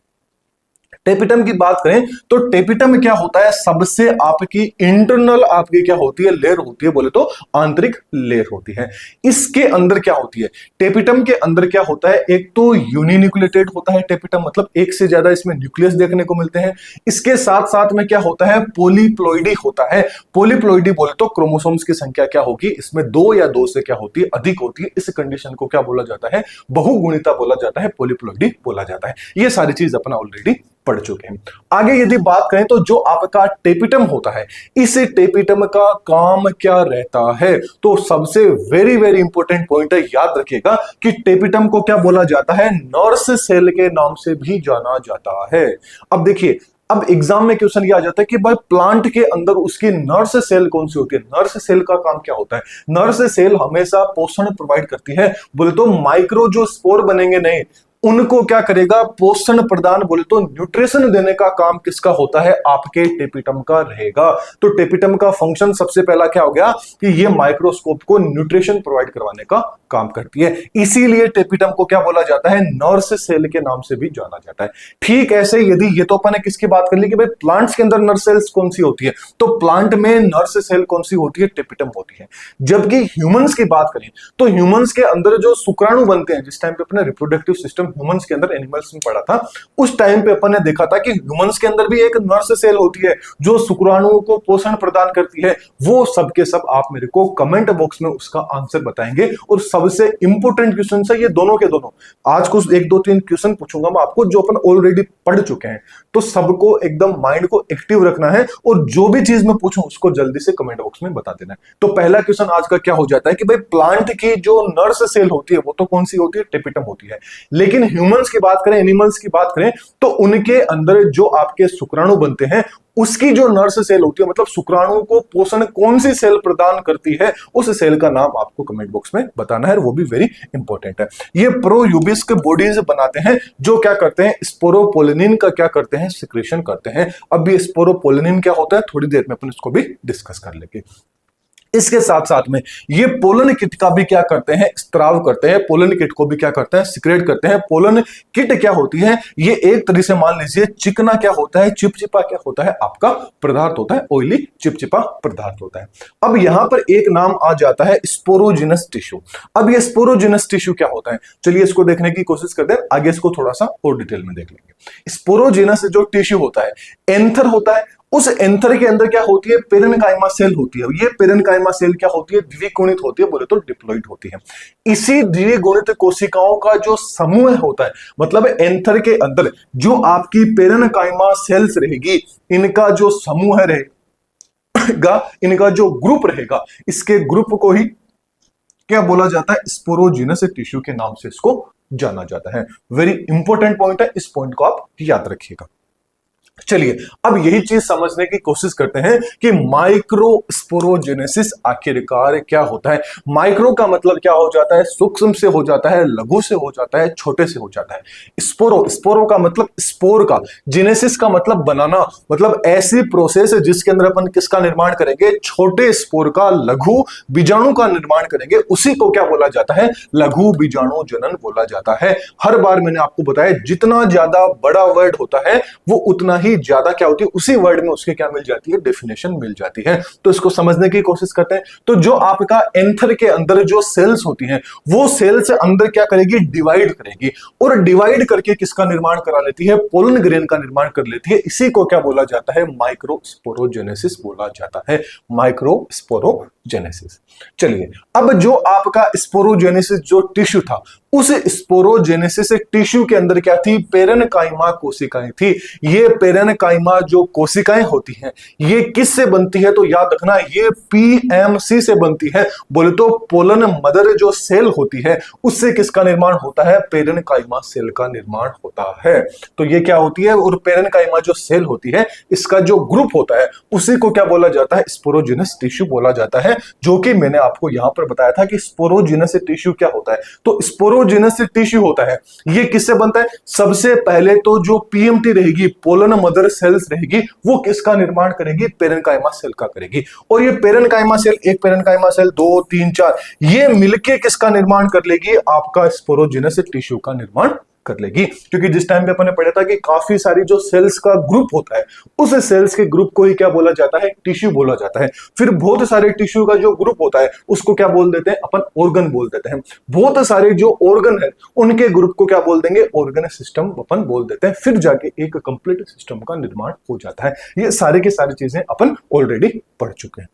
टेपिटम की बात करें तो टेपिटम में क्या होता है सबसे आपकी इंटरनल आपकी क्या होती है लेयर होती है बोले तो आंतरिक लेयर होती है। इसके अंदर क्या होती है टेपिटम के अंदर क्या होता है एक तो यूनिन्यूक्लिएटेड होता है टेपिटम मतलब एक से ज्यादा इसमें न्यूक्लियस देखने को मिलते हैं। इसके साथ साथ में क्या होता है पॉलीप्लॉइडी होता है। पॉलीप्लॉइडी बोले तो क्रोमोसोम्स की संख्या क्या होगी इसमें 2 या 2 से क्या होती है अधिक होती है। इस कंडीशन को क्या बोला जाता है बहुगुणिता बोला जाता है पॉलीप्लॉइडी बोला जाता है। ये सारी चीज अपना ऑलरेडी पढ़ चुके हैं। आगे यदि बात करें तो जो आपका टेपिटम होता है, इस टेपिटम का काम क्या रहता है, तो सबसे वेरी वेरी इंपॉर्टेंट पॉइंट है, याद रखिएगा कि टेपिटम को क्या बोला जाता है, नर्स सेल के नाम से भी जाना जाता है। अब देखिए, अब एग्जाम में क्वेश्चन ये आ जाता है कि भाई प्लांट के अंदर उसकी नर्स सेल कौन सी होती है। नर्स सेल का काम क्या होता है, नर्स सेल हमेशा पोषण प्रोवाइड करती है, बोले तो माइक्रो जो स्पोर बनेंगे नहीं उनको क्या करेगा, पोषण प्रदान, बोले तो न्यूट्रिशन देने का काम किसका होता है, आपके टेपिटम का रहेगा। तो टेपिटम का फंक्शन सबसे पहला क्या हो गया कि ये माइक्रोस्कोप को न्यूट्रिशन प्रोवाइड करवाने का काम करती है, इसीलिए टेपिटम को क्या बोला जाता है, नर्स सेल के नाम से भी जाना जाता है। ठीक ऐसे यदि ये तो अपन ने किसकी बात कर ली कि भाई प्लांट्स के अंदर नर्स सेल्स कौन सी होती है, तो प्लांट में नर्स सेल कौन सी होती है, टेपिटम होती है। जबकि ह्यूमंस की बात करें तो ह्यूमंस के अंदर जो शुक्राणु बनते हैं, जिस टाइम पे अपने रिप्रोडक्टिव सिस्टम ह्यूमंस के अंदर एनिमल्स में पढ़ा था, उस टाइम पे अपन ने देखा था कि ह्यूमंस के अंदर भी एक नर्स सेल होती है जो शुक्राणुओं को पोषण प्रदान करती है। वो सब के सब आप मेरे को कमेंट बॉक्स में उसका आंसर बताएंगे। और सबसे इंपॉर्टेंट क्वेश्चन है ये दोनों के दोनों, आज कुछ 1 2 3 क्वेश्चन पूछूंगा मैं आपको जो अपन ऑलरेडी पढ़ चुके हैं, तो सबको एकदम माइंड को एक्टिव रखना है और जो भी चीज मैं पूछूं उसको जल्दी से कमेंट बॉक्स में बता देना है। तो पहला क्वेश्चन आज का क्या हो जाता है कि भाई प्लांट की जो नर्स सेल होती है वो तो कौन सी होती है, टेपिटम होती है। लेकिन ह्यूमंस की बात करें, एनिमल्स की बात करें, तो उनके अंदर जो आपके शुक्राणु बनते हैं उसकी जो नर्स सेल होती है, मतलब शुक्राणु को पोषण कौन सी सेल प्रदान करती है, उस सेल का नाम आपको कमेंट बॉक्स में बताना है, वो भी वेरी इंपॉर्टेंट है। ये प्रोयूबिस्क बॉडीज बनाते हैं जो क्या करते हैं, स्पोरोपोलिनिन का क्या करते हैं, सिक्रेशन करते हैं। अब ये स्पोरोपोलिनिन क्या होता है थोड़ी देर में अपन इसको भी डिस्कस कर लेंगे। इसके साथ साथ में ये पोलन किट का भी क्या करते हैं, स्त्राव करते हैं, पोलन किट को भी क्या करते हैं, सिक्रेट करते हैं। पोलन किट क्या होती है, ये एक तरह से मान लीजिए चिकना क्या होता है, चिपचिपा क्या होता है, आपका पदार्थ होता है, ऑयली चिपचिपा पदार्थ होता है। अब यहां पर एक नाम आ जाता है स्पोरोजिनस टिश्यू। अब ये स्पोरोजिनस टिश्यू क्या होता है, चलिए इसको देखने की कोशिश करते हैं, आगे इसको थोड़ा सा और डिटेल में देख लेंगे। स्पोरोजिनस जो टिश्यू होता है, एंथर होता है, उस एंथर के अंदर क्या होती है, पेरेन्काइमा सेल होती है। ये पेरेन्काइमा सेल क्या होती है, द्विगुणित होती है, बोले तो डिप्लॉइड होती है। इसी द्विगुणित कोशिकाओं का जो समूह होता है, मतलब एंथर के अंदर जो आपकी पेरेन्काइमा सेल्स रहेगी, इनका जो समूह रहेगा, इनका जो ग्रुप रहेगा, इसके ग्रुप को ही क्या बोला जाता है, स्पोरोजिनस टिश्यू के नाम से इसको जाना जाता है। वेरी इंपॉर्टेंट पॉइंट है, इस पॉइंट को आप याद रखिएगा। चलिए अब यही चीज समझने की कोशिश करते हैं कि माइक्रोस्पोरोजेनेसिस आखिरकार क्या होता है। माइक्रो का मतलब क्या हो जाता है, सूक्ष्म से हो जाता है, लघु से हो जाता है, छोटे से हो जाता है। स्पोरो का मतलब स्पोर का, जेनेसिस का मतलब बनाना, मतलब ऐसी प्रोसेस है जिसके अंदर अपन किसका निर्माण करेंगे, छोटे स्पोर का, लघु बीजाणु का निर्माण करेंगे, उसी को क्या बोला जाता है, लघु बीजाणु जनन बोला जाता है। हर बार मैंने आपको बताया जितना ज्यादा बड़ा वर्ड होता है वो उतना ही ज्यादा क्या होती है, उसी वर्ड में उसके क्या मिल जाती है, डेफिनेशन मिल जाती है। तो इसको समझने की कोशिश करते हैं। तो जो आपका एंथर के अंदर जो सेल्स होती हैं, वो सेल्स अंदर क्या करेगी, डिवाइड करेगी, और डिवाइड करके किसका निर्माण करा लेती है, पोलन ग्रेन का निर्माण कर लेती है। इसी को क्या बोला जाता है, माइक्रोस्पोरोजेनेसिस बोला जाता है, माइक्रोस्पोरोजेनेसिस। चलिए अब जो आपका स्पोरोजेनेसिस जो टिश्यू था, उस स्पोरोजेनेसिस टीश्यू के अंदर क्या थी, पेरेन्काइमा कोशिकाएं थी। ये पेरेन्काइमा जो कोशिकाएं होती हैं ये किससे बनती है, तो याद रखना ये पीएमसी से बनती है, बोले तो पोलन मदर जो सेल होती है उससे किसका निर्माण होता है, पेरेन्काइमा सेल का निर्माण होता है। तो ये क्या होती है, और पेरेन्काइमा जो सेल होती है इसका जो ग्रुप होता है उसी को क्या बोला जाता है, स्पोरोजिनस टिश्यू बोला जाता है। जो कि मैंने आपको यहां पर बताया था कि स्पोरोजिनस टिश्यू क्या होता है। तो स्पोरोजिनस टिश्यू होता है, ये किससे बनता है, सबसे पहले तो जो पीएमटी रहेगी, पोलन मदर सेल्स रहेगी, वो किसका निर्माण करेगी, पेरेन्काइमा सेल का करेगी। और ये पेरेन्काइमा सेल, एक पेरेन्काइमा सेल, 2 3 4, ये मिलके किसका निर्माण कर लेगी, आपका स्पोरोजिनस टिश्यू का निर्माण कर लेगी। क्योंकि जिस टाइम पे अपन ने पढ़ा था कि काफी सारी जो सेल्स का ग्रुप होता है, उस सेल्स के ग्रुप को ही क्या बोला जाता है, टिश्यू बोला जाता है। फिर बहुत सारे टिश्यू का जो ग्रुप होता है उसको क्या बोल देते हैं, अपन ऑर्गन बोल देते हैं। बहुत सारे जो ऑर्गन है उनके ग्रुप को क्या बोल देंगे, ऑर्गन सिस्टम अपन बोल देते हैं। फिर जाके एक कंप्लीट सिस्टम का निर्माण हो जाता है। ये सारे की सारी चीजें अपन ऑलरेडी पढ़ चुके हैं।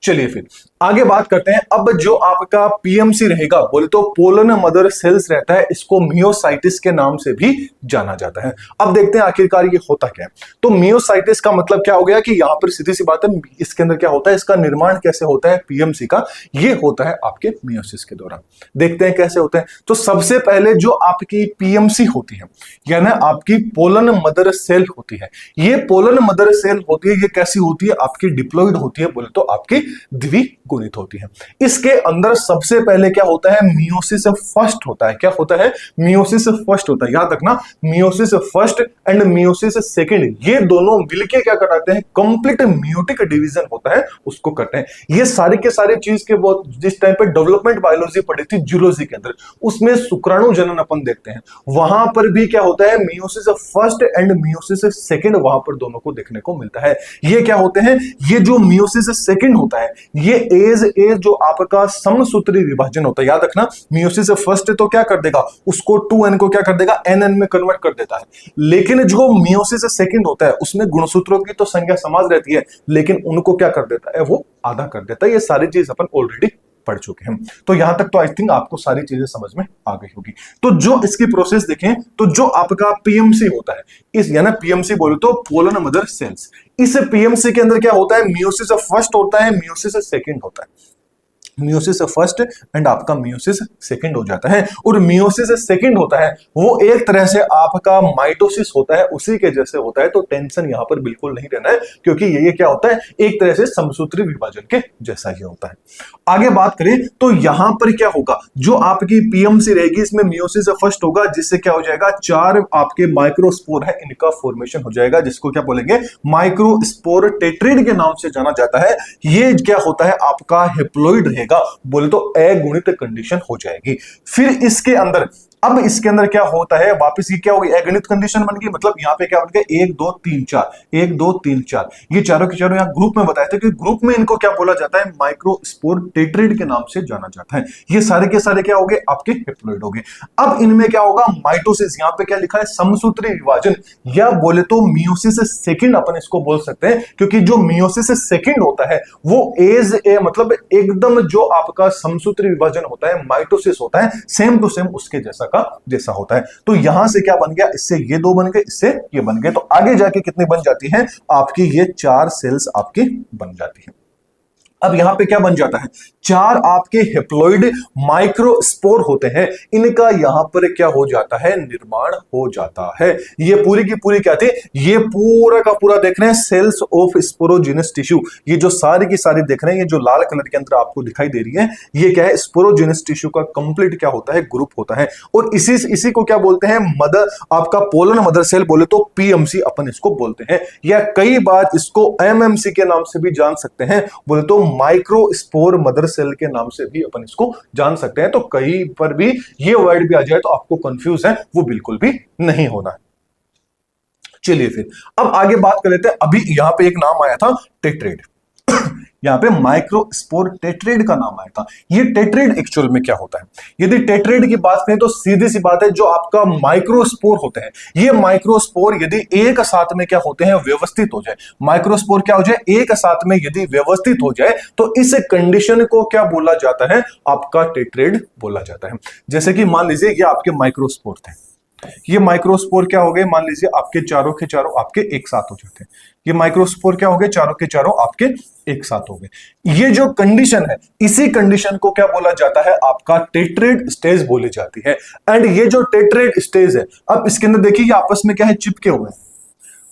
चलिए फिर आगे बात करते हैं। अब जो आपका पीएमसी रहेगा बोले तो पोलन मदर सेल्स रहता है, इसको मियोसाइटिस के नाम से भी जाना जाता है। अब देखते हैं आखिरकार ये होता क्या है। तो मियोसाइटिस का मतलब क्या हो गया कि यहां पर सीधी सी बात है, इसके अंदर क्या होता है, इसका निर्माण कैसे होता है पीएमसी का, ये होता है आपके मियोसिस के दौरान। देखते हैं कैसे होते हैं। तो सबसे पहले जो आपकी पीएमसी होती है यानी आपकी पोलन मदर सेल होती है, ये पोलन मदर सेल होती है, ये कैसी होती है, आपकी डिप्लॉइड होती है, बोले तो आपकी द्विगुणित होती है। इसके अंदर सबसे पहले क्या होता है, मियोसिस फर्स्ट होता है। क्या होता है, मियोसिस फर्स्ट होता है। याद रखना, meiosis first and meiosis second ये दोनों मिलके क्या कराते हैं, कंप्लीट मियोटिक डिवीजन होता है, उसको करते हैं। ये सारे के सारे चीज के बहुत जिस टाइम पे डेवलपमेंट बायोलॉजी पढ़ी थी जूलॉजी के अंदर, उसमें शुक्राणु जनन अपन देखते हैं, वहां पर भी क्या होता है, meiosis first and meiosis second वहां पर दोनों को देखने को मिलता है। ये क्या होते हैं, ये जो मियोसिस सेकंड होता है ये एज जो आपका समसूत्री विभाजन होता है। याद रखना, मियोसिस फर्स्ट तो क्या कर देगा, उसको 2n को क्या कर देगा, nn में कन्वर्ट कर देता है। लेकिन जो मियोसिस सेकंड होता है उसमें गुणसूत्रों की तो संख्या समान रहती है, लेकिन उनको क्या कर देता है, वो आधा कर देता है। ये सारी चीज अपन ऑलरेडी पढ़ चुके हैं। तो यहां तक तो आई थिंक आपको सारी चीजें समझ में आ गई होगी। तो जो इसकी प्रोसेस देखें, तो जो आपका पीएमसी होता है, इस यानी पीएमसी बोले तो पोलन मदर सेल्स, इस पीएमसी के अंदर क्या होता है, मियोसिस फर्स्ट होता है, मियोसिस सेकंड होता है। मियोसिस फर्स्ट एंड आपका मियोसिस सेकंड हो जाता है। और मियोसिस सेकंड होता है वो एक तरह से आपका माइटोसिस होता है, उसी के जैसे होता है। तो टेंशन यहां पर बिल्कुल नहीं रहना है, क्योंकि ये क्या होता है, एक तरह से समसूत्री विभाजन के जैसा ही होता है। आगे बात करें तो यहां पर क्या होगा, जो आपकी पीएमसी रहेगी इसमें मियोसिस फर्स्ट होगा, जिससे क्या हो जाएगा, 4 आपके माइक्रोस्पोर है, इनका फॉर्मेशन हो जाएगा, जिसको क्या बोलेंगे, माइक्रोस्पोर टेट्रिड के नाम से जाना जाता है। ये क्या होता है, आपका हेप्लॉइड बोले तो अगुणित कंडीशन हो जाएगी। फिर इसके अंदर, अब इसके अंदर क्या होता है, वापस ये क्या होगी, अगणित कंडीशन बन गई। मतलब यहां पे क्या बन गया, 1 2 3 4, 1 2 3 4, ये चारों के चारों यहां ग्रुप में बताए थे कि ग्रुप में इनको क्या बोला जाता है, माइक्रोस्पोर टेट्रिड के नाम से जाना जाता है। ये सारे के सारे क्या हो गए, आपके हेप्लॉइड हो गए। अब इनमें क्या होगा, माइटोसिस, यहां पे क्या लिखा है, समसूत्री विभाजन, या बोले तो मियोसिस सेकंड अपन इसको बोल सकते हैं, क्योंकि जो मियोसिस सेकंड होता है वो एज ए मतलब एकदम जो आपका समसूत्री विभाजन होता है, माइटोसिस होता है, सेम टू सेम उसके जैसा होता है। तो यहां से क्या बन गया, इससे ये 2 बन गए, इससे ये बन गए। तो आगे जाके कितनी बन जाती है आपकी, ये 4 सेल्स आपकी बन जाती है। अब यहां पे क्या बन जाता है, 4 आपके हेप्लॉइड माइक्रोस्पोर होते हैं, इनका यहां पर क्या हो जाता है, निर्माण हो जाता है। ये पूरी की पूरी क्या थी, ये पूरा का पूरा देख रहे हैं सेल्स ऑफ स्पोरोजिनस टिश्यू। ये जो सारी की सारी देख रहे हैं, ये जो लाल कलर के अंदर आपको दिखाई दे रही है, ये क्या है, स्पोरोजिनस टिश्यू का कंप्लीट क्या होता है, ग्रुप होता है। और इसी को क्या बोलते हैं, मदर, आपका पोलन मदर सेल बोले तो पीएमसी अपन इसको बोलते हैं, या कई बार इसको एमएमसी के नाम से भी जान सकते हैं, बोले तो माइक्रोस्पोर मदर सेल के नाम से भी अपन इसको जान सकते हैं। तो कहीं पर भी ये वर्ड भी आ जाए तो आपको कंफ्यूज है वो बिल्कुल भी नहीं होना है। चलिए फिर अब आगे बात कर लेते हैं। अभी यहां पे एक नाम आया था टेट्रेड, यहां पे माइक्रोस्पोर टेट्रेड का नाम आया था। ये टेट्रेड एक्चुअल में क्या होता है, यदि टेट्रेड की बात करें तो सीधी सी बात है, जो आपका माइक्रोस्पोर होते हैं, ये माइक्रोस्पोर यदि एक साथ में क्या होते हैं, व्यवस्थित हो जाए, माइक्रोस्पोर क्या हो जाए, एक साथ में यदि व्यवस्थित हो जाए, तो इस कंडीशन को क्या बोला जाता है, आपका टेट्रेड बोला जाता है। जैसे कि मान लीजिए ये आपके माइक्रोस्पोर थे, ये माइक्रोस्पोर क्या हो गए, मान लीजिए आपके चारों के चारों आपके एक साथ हो जाते हैं। ये माइक्रोस्पोर क्या हो गए, चारों के चारों आपके एक साथ हो गए। ये जो कंडीशन है, इसी कंडीशन को क्या बोला जाता है, आपका टेट्रेड स्टेज बोली जाती है। एंड ये जो टेट्रेड स्टेज है, अब इसके अंदर देखिए ये आपस में क्या है, चिपके हुए हैं,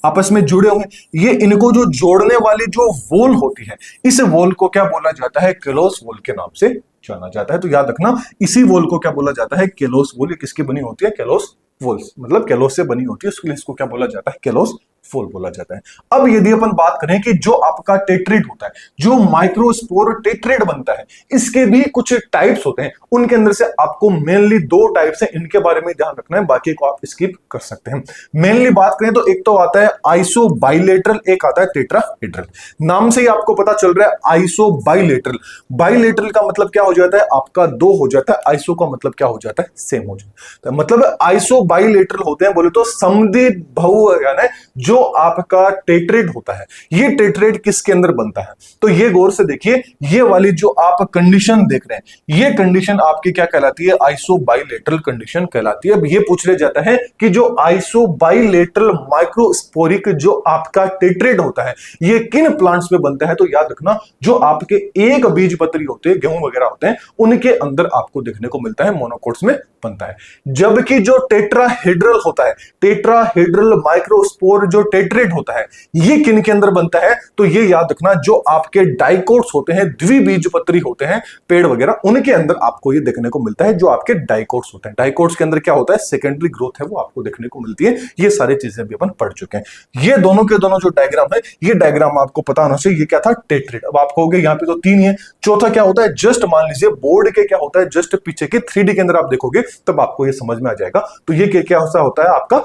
आपस में जुड़े हुए। ये इनको जो जोड़ने वाली जो वॉल होती है, इस वॉल को क्या बोला जाता है, केलोस वॉल के नाम से जाना जाता है। तो याद रखना, इसी वॉल को क्या बोला जाता है, केलोस वॉल। ये किसकी बनी होती है, केलोस वॉल्स, मतलब केलोस से बनी होती है, उसके लिए इसको क्या बोला जाता है, केलोस वॉल बोला जाता है। अब यदि अपन बात करें कि जो आपका टेट्रेड होता है, जो माइक्रोस्पोर टेट्रेड बनता है, इसके भी कुछ टाइप्स होते हैं। उनके अंदर से आपको मेनली 2 टाइप्स है, इनके बारे में ध्यान रखना है, बाकी को आप स्किप कर सकते हैं। मेनली बात करें तो एक तो आता है आइसो बाइलेटरल, एक आता है टेट्राहेड्रल। नाम से ही आपको पता चल रहा है आइसो बाइलेटरल। बाइलेटरल का मतलब क्या हो जाता है, आपका 2 हो जाता है, आइसो का मतलब क्या हो जाता है, सेम हो जाता है। मतलब आइसो बाइलेटरल होते हैं बोले तो समद्विबाहु, यानी जो आपका टेट्रेट होता है, ये टेट्रेट किसके अंदर बनता है? तो ये गौर से देखिए, ये वाली जो आप कंडीशन देख रहे हैं, ये कंडीशन आपकी क्या कहलाती है? आइसोबाइलेटरल कंडीशन कहलाती है। अब ये पूछ लिया जाता है कि जो आइसोबाइलेटरल माइक्रोस्पोरिक जो आपका टेट्रेट होता है, ये किन प्लांट्स में बनता है? तो याद रखना, जो आपके एक बीजपत्री होते हैं, गेहूं वगैरह होते हैं, उनके अंदर आपको देखने को मिलता है, मोनोकोट्स में बनता है। जबकि जो टेट्राहेड्रल होता है, टेट्राहेड्रल माइक्रोस्पोर जो टेट्रेट होता है, ये किन के अंदर बनता है? तो ये याद रखना, जो आपके डाइकोट्स होते हैं, द्विबीजपत्री होते हैं पेड़ वगैरह, उनके अंदर आपको ये देखने को मिलता है, जो आपके डाइकोट्स होते हैं। डाइकोट्स के अंदर क्या होता है? सेकेंडरी ग्रोथ है, वो आपको देखने को मिलती है। ये सारी चीजें भी अपन पढ़ चुके हैं। ये दोनों के दोनों जो डायग्राम है, ये डायग्राम आपको पता होना चाहिए, ये क्या था? टेट्रेट। अब आप कहोगे यहाँ पे तो 3 ही है, चौथा क्या होता है? जस्ट मान लीजिए बोर्ड के क्या होता है, जस्ट पीछे के 3D के अंदर आप देखोगे तब आपको ये समझ में आ जाएगा। तो ये क्या होता है? आपका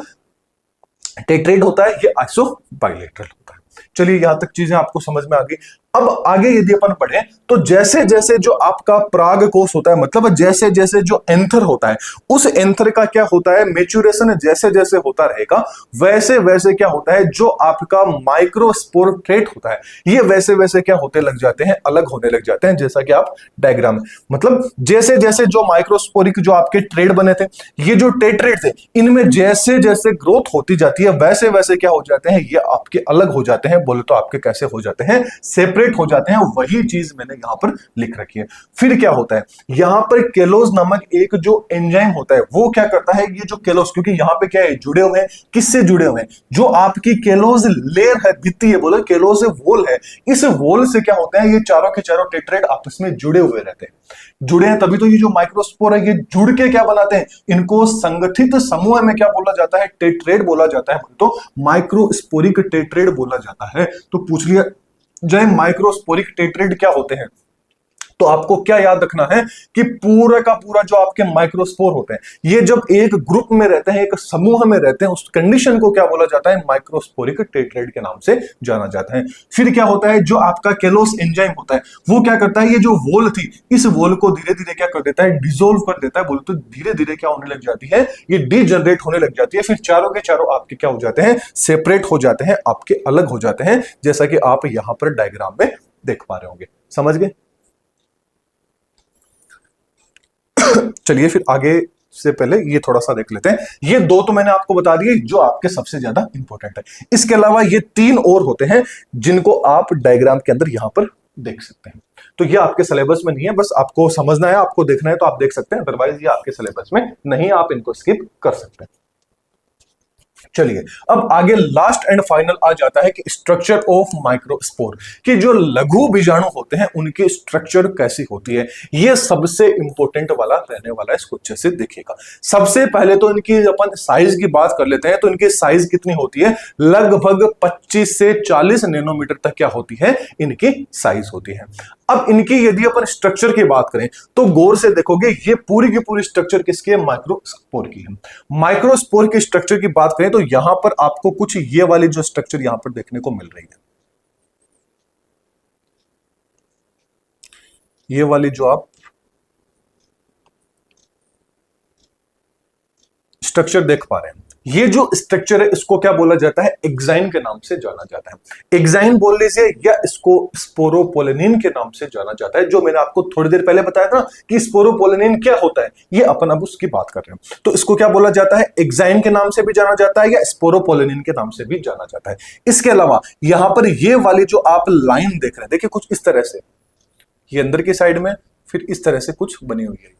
टेट्रेट होता है, ये आइसोबाइलेटरल होता है। चलिए, यहां तक चीजें आपको समझ में आ गई। अब आगे यदि अपन पढ़ें तो जैसे जैसे जो आपका पराग कोष होता है, मतलब जैसे जैसे जो एंथर होता है, उस एंथर का क्या होता है? मैच्योरेशन जैसे जैसे होता रहेगा, वैसे वैसे क्या होता है? जो आपका माइक्रोस्पोर ट्रेट होता है, ये वैसे वैसे क्या होते लग जाते हैं? अलग होने लग जाते हैं। जैसा कि आप डायग्राम में, मतलब जैसे जैसे जो माइक्रोस्पोरिक जो आपके ट्रेट बने थे, ये जो टेट्रेट थे, इनमें जैसे जैसे ग्रोथ होती जाती है, वैसे वैसे क्या हो जाते हैं? ये आपके अलग हो जाते हैं। बोले तो आपके कैसे हो जाते हैं? सेपरेट हो जाते हैं। वही चीज मैंने यहां पर लिख रखी है। फिर क्या होता है? यहां पर केलोज नामक एक जो एंजाइम होता है, वो क्या करता है? ये जो केलोज, क्योंकि यहां पे क्या है? जुड़े हुए हैं। किससे जुड़े हुए हैं? जो आपकी केलोज लेयर है, भित्ति है, बोलो केलोज वॉल है, इस वॉल से क्या होता है? ये चारों के चारों टेट्रेट आपस में जुड़े हुए रहते हैं। जुड़े हैं तभी तो ये जो माइक्रोस्पोर है, ये जुड़ के क्या बनाते हैं? इनको संगठित समूह में क्या बोला जाता है? टेट्रेट बोला जाता है। तो माइक्रोस्पोरिक टेट्रेट बोला जाता है। तो पूछ लिया जाए माइक्रोस्पोरिक टेट्रेट क्या होते हैं, तो आपको क्या याद रखना है कि पूरा का पूरा जो आपके माइक्रोस्पोर होते हैं, ये जब एक ग्रुप में रहते हैं, एक समूह में रहते हैं, उस कंडीशन को क्या बोला जाता है? माइक्रोस्पोरिक टेट्रेट के नाम से जाना जाता है। फिर क्या होता है? जो आपका केलोस एंजाइम होता है, वो क्या करता है? ये जो वॉल थी, इस वॉल को धीरे धीरे क्या कर देता है? डिसोल्व कर देता है। बोले तो धीरे धीरे क्या होने लग जाती है? ये डीजनरेट होने लग जाती है। फिर चारों के चारों आपके क्या हो जाते हैं? सेपरेट हो जाते हैं, आपके अलग हो जाते हैं, जैसा कि आप यहां पर डायग्राम में देख पा रहे होंगे। समझ गए? चलिए, फिर आगे से पहले ये थोड़ा सा देख लेते हैं। ये दो तो मैंने आपको बता दिए जो आपके सबसे ज्यादा इंपॉर्टेंट है। इसके अलावा ये 3 और होते हैं जिनको आप डायग्राम के अंदर यहां पर देख सकते हैं। तो ये आपके सिलेबस में नहीं है, बस आपको समझना है, आपको देखना है तो आप देख सकते हैं, अदरवाइज ये आपके सिलेबस में नहीं, आप इनको स्किप कर सकते हैं। चलिए, अब आगे लास्ट एंड फाइनल आ जाता है कि स्ट्रक्चर ऑफ माइक्रोस्पोर, कि जो लघु बीजाणु होते हैं उनकी स्ट्रक्चर कैसी होती है। ये सबसे इंपॉर्टेंट वाला रहने वाला है, इसको अच्छे से देखिएगा। सबसे पहले तो इनकी अपन साइज की बात कर लेते हैं। तो इनकी साइज कितनी होती है? लगभग 25 से 40 नैनोमीटर तक क्या होती है? इनकी साइज होती है। अब इनकी यदि अपन स्ट्रक्चर की बात करें तो गौर से देखोगे, ये पूरी की पूरी स्ट्रक्चर किसकी है? माइक्रोस्पोर की है। माइक्रोस्पोर की स्ट्रक्चर की बात करें तो यहां पर आपको कुछ ये वाली जो स्ट्रक्चर यहां पर देखने को मिल रही है, ये वाली जो आप स्ट्रक्चर देख पा रहे हैं, ये जो स्ट्रक्चर है इसको क्या बोला जाता है? एक्साइन के नाम से जाना जाता है। एक्साइन बोल लीजिए या इसको स्पोरोपोलेनिन के नाम से जाना जाता है, जो मैंने आपको थोड़ी देर पहले बताया था कि स्पोरोपोलेनिन क्या होता है, ये अपन अब उसकी बात कर रहे हैं। तो इसको क्या बोला जाता है? एक्साइन के नाम से भी जाना जाता है या स्पोरोपोलेनिन के नाम से भी जाना जाता है। इसके अलावा यहां पर ये वाली जो आप लाइन देख रहे हैं, देखिए कुछ इस तरह से, ये अंदर की साइड में, फिर इस तरह से कुछ बनी हुई है,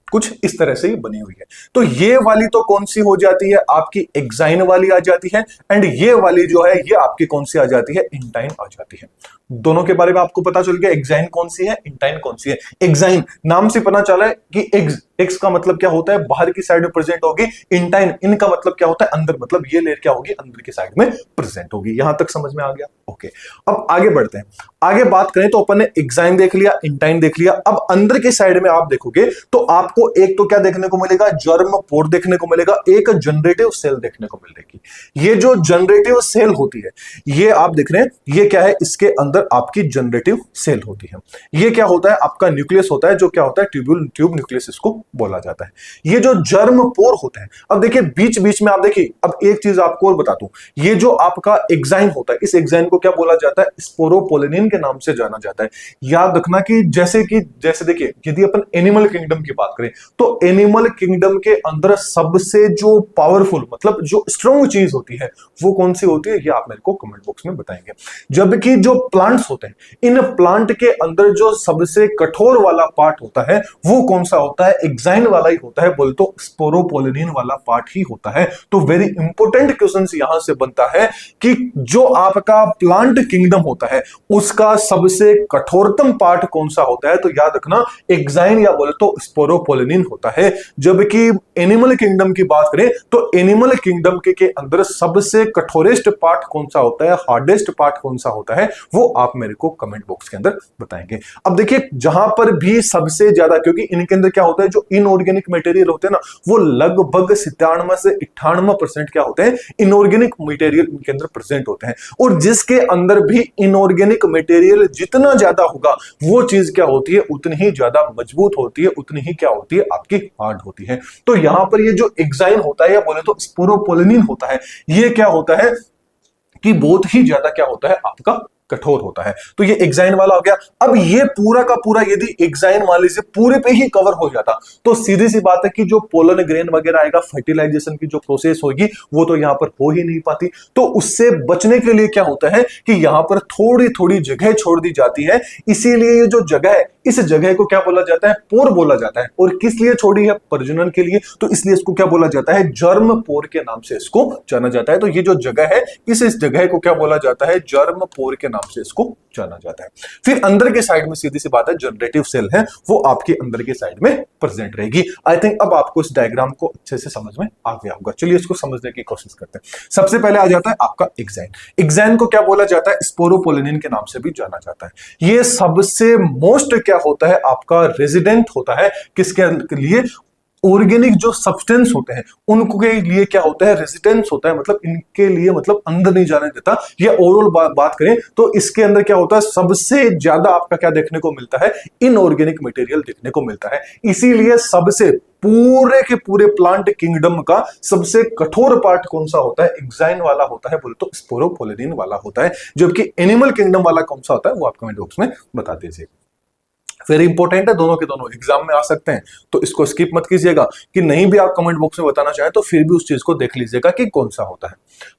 कुछ इस तरह से ही बनी हुई है। तो ये वाली तो कौन सी हो जाती है? आपकी एक्साइन वाली आ जाती है, एंड ये वाली जो है ये आपकी कौन सी आ जाती है? इंटाइन आ जाती है। दोनों के बारे में आपको पता चल गया, एक्साइन कौन सी है, इंटाइन कौन सी है। एक्साइन नाम से पता चला है कि एक्स का मतलब क्या होता है? बाहर की साइड में प्रेजेंट होगी। इंटाइन, इनका मतलब क्या होता है? अंदर, मतलब ये लेयर क्या होगी? अंदर की साइड में प्रेजेंट होगी। यहां तक समझ में आ गया? ओके, अब आगे बढ़ते हैं। आगे बात करें तो अपन ने एक्साइन देख लिया, इंटाइन देख लिया। अब अंदर की साइड में आप देखोगे तो आपको एक तो क्या देखने को मिलेगा? जर्म पोर देखने को मिलेगा, एक जनरेटिव सेल देखने को मिलेगी। ये जो जनरेटिव सेल होती है, ये आप देख रहे हैं, ये क्या है? इसके अंदर अंदर आपकी जनरेटिव सेल होती है। ये क्या होता है, आपका न्यूक्लियस होता है, जो क्या होता है ट्यूब न्यूक्लियस इसको बोला जाता है। ये जो जर्म पोर होते हैं, अब देखिए बीच बीच में आप देखिए, अब एक चीज आपको और बता दूं, ये जो आपका एग्जाइन होता है, इस एग्जाइन को क्या बोला जाता है, स्पोरोपोलिनिन के नाम से जाना जाता है। याद रखना कि जैसे देखिए, यदि अपन एनिमल किंगडम की बात करें तो एनिमल किंगडम के अंदर सबसे जो पावरफुल मतलब जो स्ट्रॉन्ग चीज होती है वो कौन सी होती है, ये आप मेरे को कमेंट बॉक्स में बताएंगे। जबकि जो प्लांट्स होते हैं, इन प्लांट के अंदर जो सबसे कठोर वाला पार्ट होता है वो कौन सा होता है, एग्जाइन वाला ही होता है, बोले तो स्पोरोपोलिनिन वाला पार्ट ही होता है। तो वेरी इंपॉर्टेंट क्वेश्चन यहां से बनता है कि जो आपका प्लांट किंगडम होता है उसका सबसे कठोरतम पार्ट कौन सा होता है, तो याद रखना एग्जाइन या बोले तो स्पोरोपोलिनिन होता है। जबकि एनिमल किंगडम की बात करें तो एनिमल किंगडम के अंदर सबसे कठोरेस्ट पार्ट कौन सा होता है, हार्डेस्ट पार्ट कौन सा होता है, वो आप मेरे को कमेंट बॉक्स के अंदर बताएंगे। अब देखिए जहां पर भी सबसे ज्यादा, क्योंकि इनके अंदर क्या होता है, जो इनऑर्गेनिक मटेरियल होते हैं ना, वो लगभग 97 से 98% क्या होते हैं, इनऑर्गेनिक मटेरियल इनके अंदर प्रेजेंट होते हैं। और जिसके अंदर भी इनऑर्गेनिक मटेरियल जितना ज्यादा होगा वो चीज क्या होती है, उतनी ही ज्यादा मजबूत होती है, उतनी ही क्या होती है, आपकी हार्ड होती है। तो यहां पर ये जो एग्जाइन होता है या बोले तो स्पोरोपोलिनिन होता है, ये क्या होता है कि बहुत ही ज्यादा क्या होता है, आपका कठोर होता है। तो ये एग्जाइन वाला हो गया। अब ये पूरा का पूरा यदि एग्जाइन वाले से पूरे पे ही कवर हो जाता तो सीधी सी बात है कि जो पोलन ग्रेन वगैरह आएगा, फर्टिलाइजेशन की जो प्रोसेस होगी वो तो यहां पर हो ही नहीं पाती। तो उससे बचने के लिए क्या होता है कि यहां पर थोड़ी थोड़ी जगह छोड़ दी जाती है। इसीलिए ये जो जगह है, इस जगह को क्या बोला जाता है, पोर बोला जाता है। और किस लिए छोड़ी है, प्रजनन के लिए, तो इसलिए इसको क्या बोला जाता है, जर्म पोर के नाम से इसको जाना जाता है। तो ये जो जगह है, इस जगह को क्या बोला जाता है, जर्म पोर के नाम से इसको जाना जाता है। फिर अंदर के साइड में सीधी सी बात है, जनरेटिव सेल है वो आपके अंदर के साइड में प्रेजेंट रहेगी। आई थिंक अब आपको इस डायग्राम को अच्छे से समझ में आ गया होगा। चलिए इसको समझने की कोशिश करते हैं। सबसे पहले आ जाता है आपका एग्जाइन। एग्जाइन को क्या बोला जाता है, स्पोरोपोलिनिन के नाम से भी जाना जाता है। ये सबसे मोस्ट क्या होता है, आपका रेजिडेंट होता है। किसके लिए, ऑर्गेनिक जो सब्सटेंस होते हैं उनको के लिए क्या होता है, रेजिस्टेंस होता है, मतलब इनके लिए मतलब अंदर नहीं जाने देता। ये ओवरऑल बात करें तो इसके अंदर क्या होता है, सबसे ज्यादा आपका क्या देखने को मिलता है, इनऑर्गेनिक मटेरियल देखने को मिलता है। इसीलिए सबसे पूरे के पूरे प्लांट किंगडम का सबसे कठोर पार्ट कौन सा होता है, एग्जाइन वाला होता है, बोले तो स्पोरोपोलिनिन वाला होता है। जबकि एनिमल किंगडम वाला कौन सा होता है वो आप कमेंट बॉक्स में बता दीजिए। वेरी इंपॉर्टेंट है, दोनों के दोनों एग्जाम में आ सकते हैं, तो इसको स्किप मत कीजिएगा। कि नहीं भी आप कमेंट बॉक्स में बताना चाहें तो फिर भी उस चीज को देख लीजिएगा कि कौन सा होता है।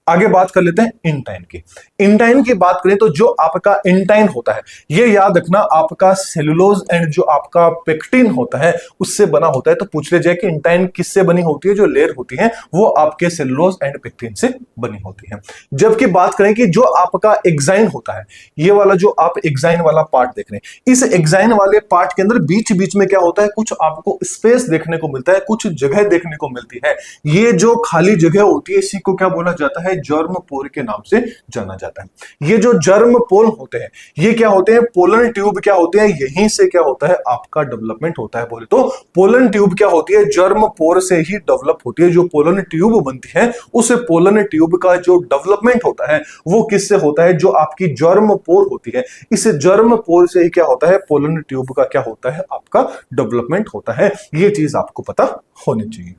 आगे बात कर लेते हैं इंटाइन की। इंटाइन की बात करें तो जो आपका इंटाइन होता है, ये याद रखना आपका सेलुलोज एंड जो आपका पेक्टिन होता है उससे बना होता है। तो पूछ ले जाए कि इंटाइन किससे बनी होती है, जो लेयर होती है वो आपके सेलुलोज एंड पेक्टिन से बनी होती है। जबकि बात करें कि जो आपका एग्जाइन होता है, ये वाला जो आप एग्जाइन वाला पार्ट देख रहे हैं, इस एग्जाइन वाले पार्ट के अंदर बीच बीच में क्या होता है, कुछ आपको स्पेस देखने को मिलता है, कुछ जगह देखने को मिलती है। ये जो खाली जगह होती है इसी को क्या बोला जाता है, जर्म पोर के नाम से जाना जाता है। ये जो जर्म पोल होते हैं ये क्या होते हैं, पोलन ट्यूब क्या होते हैं, यहीं से क्या होता है आपका डेवलपमेंट होता है। बोले तो पोलन ट्यूब क्या होती है, जर्म पोर से ही डेवलप होती है। जो पोलन ट्यूब बनती है उस पोलन ट्यूब का जो डेवलपमेंट होता है वो किससे होता है, जो आपकी जर्म पोर होती है, इस जर्म पोर से ही क्या होता है, पोलन ट्यूब का क्या होता है, आपका डेवलपमेंट होता है। ये चीज आपको पता होनी चाहिए।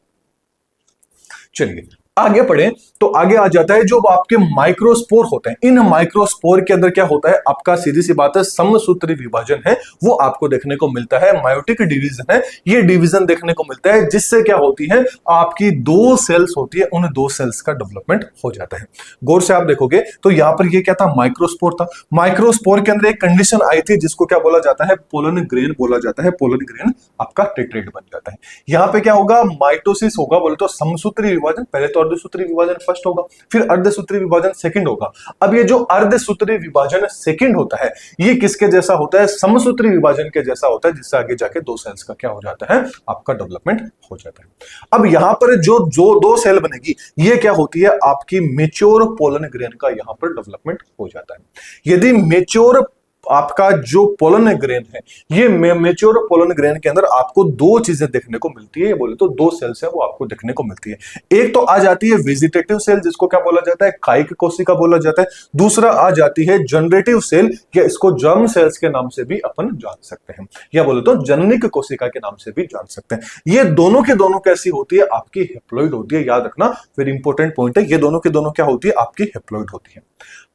चलिए आगे पढ़े तो आगे आ जाता है जो आपके माइक्रोस्पोर होते हैं। इन माइक्रोस्पोर के अंदर क्या होता है, आपका सीधी सी बात है समसूत्री विभाजन है वो आपको देखने को मिलता है। मायोटिक डिवीजन है, ये डिवीजन देखने को मिलता है जिससे क्या होती है, आपकी दो सेल्स होती है, उन दो सेल्स का डेवलपमेंट हो जाता है। गौर से आप देखोगे तो यहां पर ये क्या था, माइक्रोस्पोर था। माइक्रोस्पोर के अंदर एक कंडीशन आई थी जिसको क्या बोला जाता है, पोलन ग्रेन बोला जाता है। पोलन ग्रेन आपका टेट्रेट बन जाता है। यहां पे क्या होगा, माइटोसिस होगा, बोले तो समसूत्री विभाजन। पहले तो अर्धसूत्री विभाजन फर्स्ट होगा, फिर अर्धसूत्री विभाजन सेकंड होगा। अब ये जो अर्धसूत्री विभाजन सेकंड होता है ये किसके जैसा होता है, समसूत्री विभाजन के जैसा होता है, जिससे आगे जाके दो सेल्स का क्या हो जाता है, आपका डेवलपमेंट हो जाता है। अब यहां पर जो दो सेल बनेगी ये क्या होती है, आपकी मेच्योर पोलन ग्रेन का यहां पर डेवलपमेंट हो जाता है। यदि मेच्योर आपका जो पोलन ग्रेन है, ये मेच्योर पोलन ग्रेन के अंदर आपको दो चीजें देखने को मिलती है, बोले तो दो सेल्स है वो आपको देखने को मिलती है। एक तो आ जाती है वेजिटेटिव सेल, जिसको क्या बोला जाता है, कायिक कोशिका बोला जाता है। दूसरा आ जाती है जनरेटिव सेल, या इसको जर्म सेल्स के नाम से भी अपन जान सकते हैं, या बोले तो जननिक कोशिका के नाम से भी जान सकते हैं। ये दोनों के दोनों कैसी होती है, आपकी हेप्लॉइड होती है। याद रखना, वेरी इंपॉर्टेंट पॉइंट है, ये दोनों के दोनों क्या होती है, आपकी हेप्लॉइड होती है।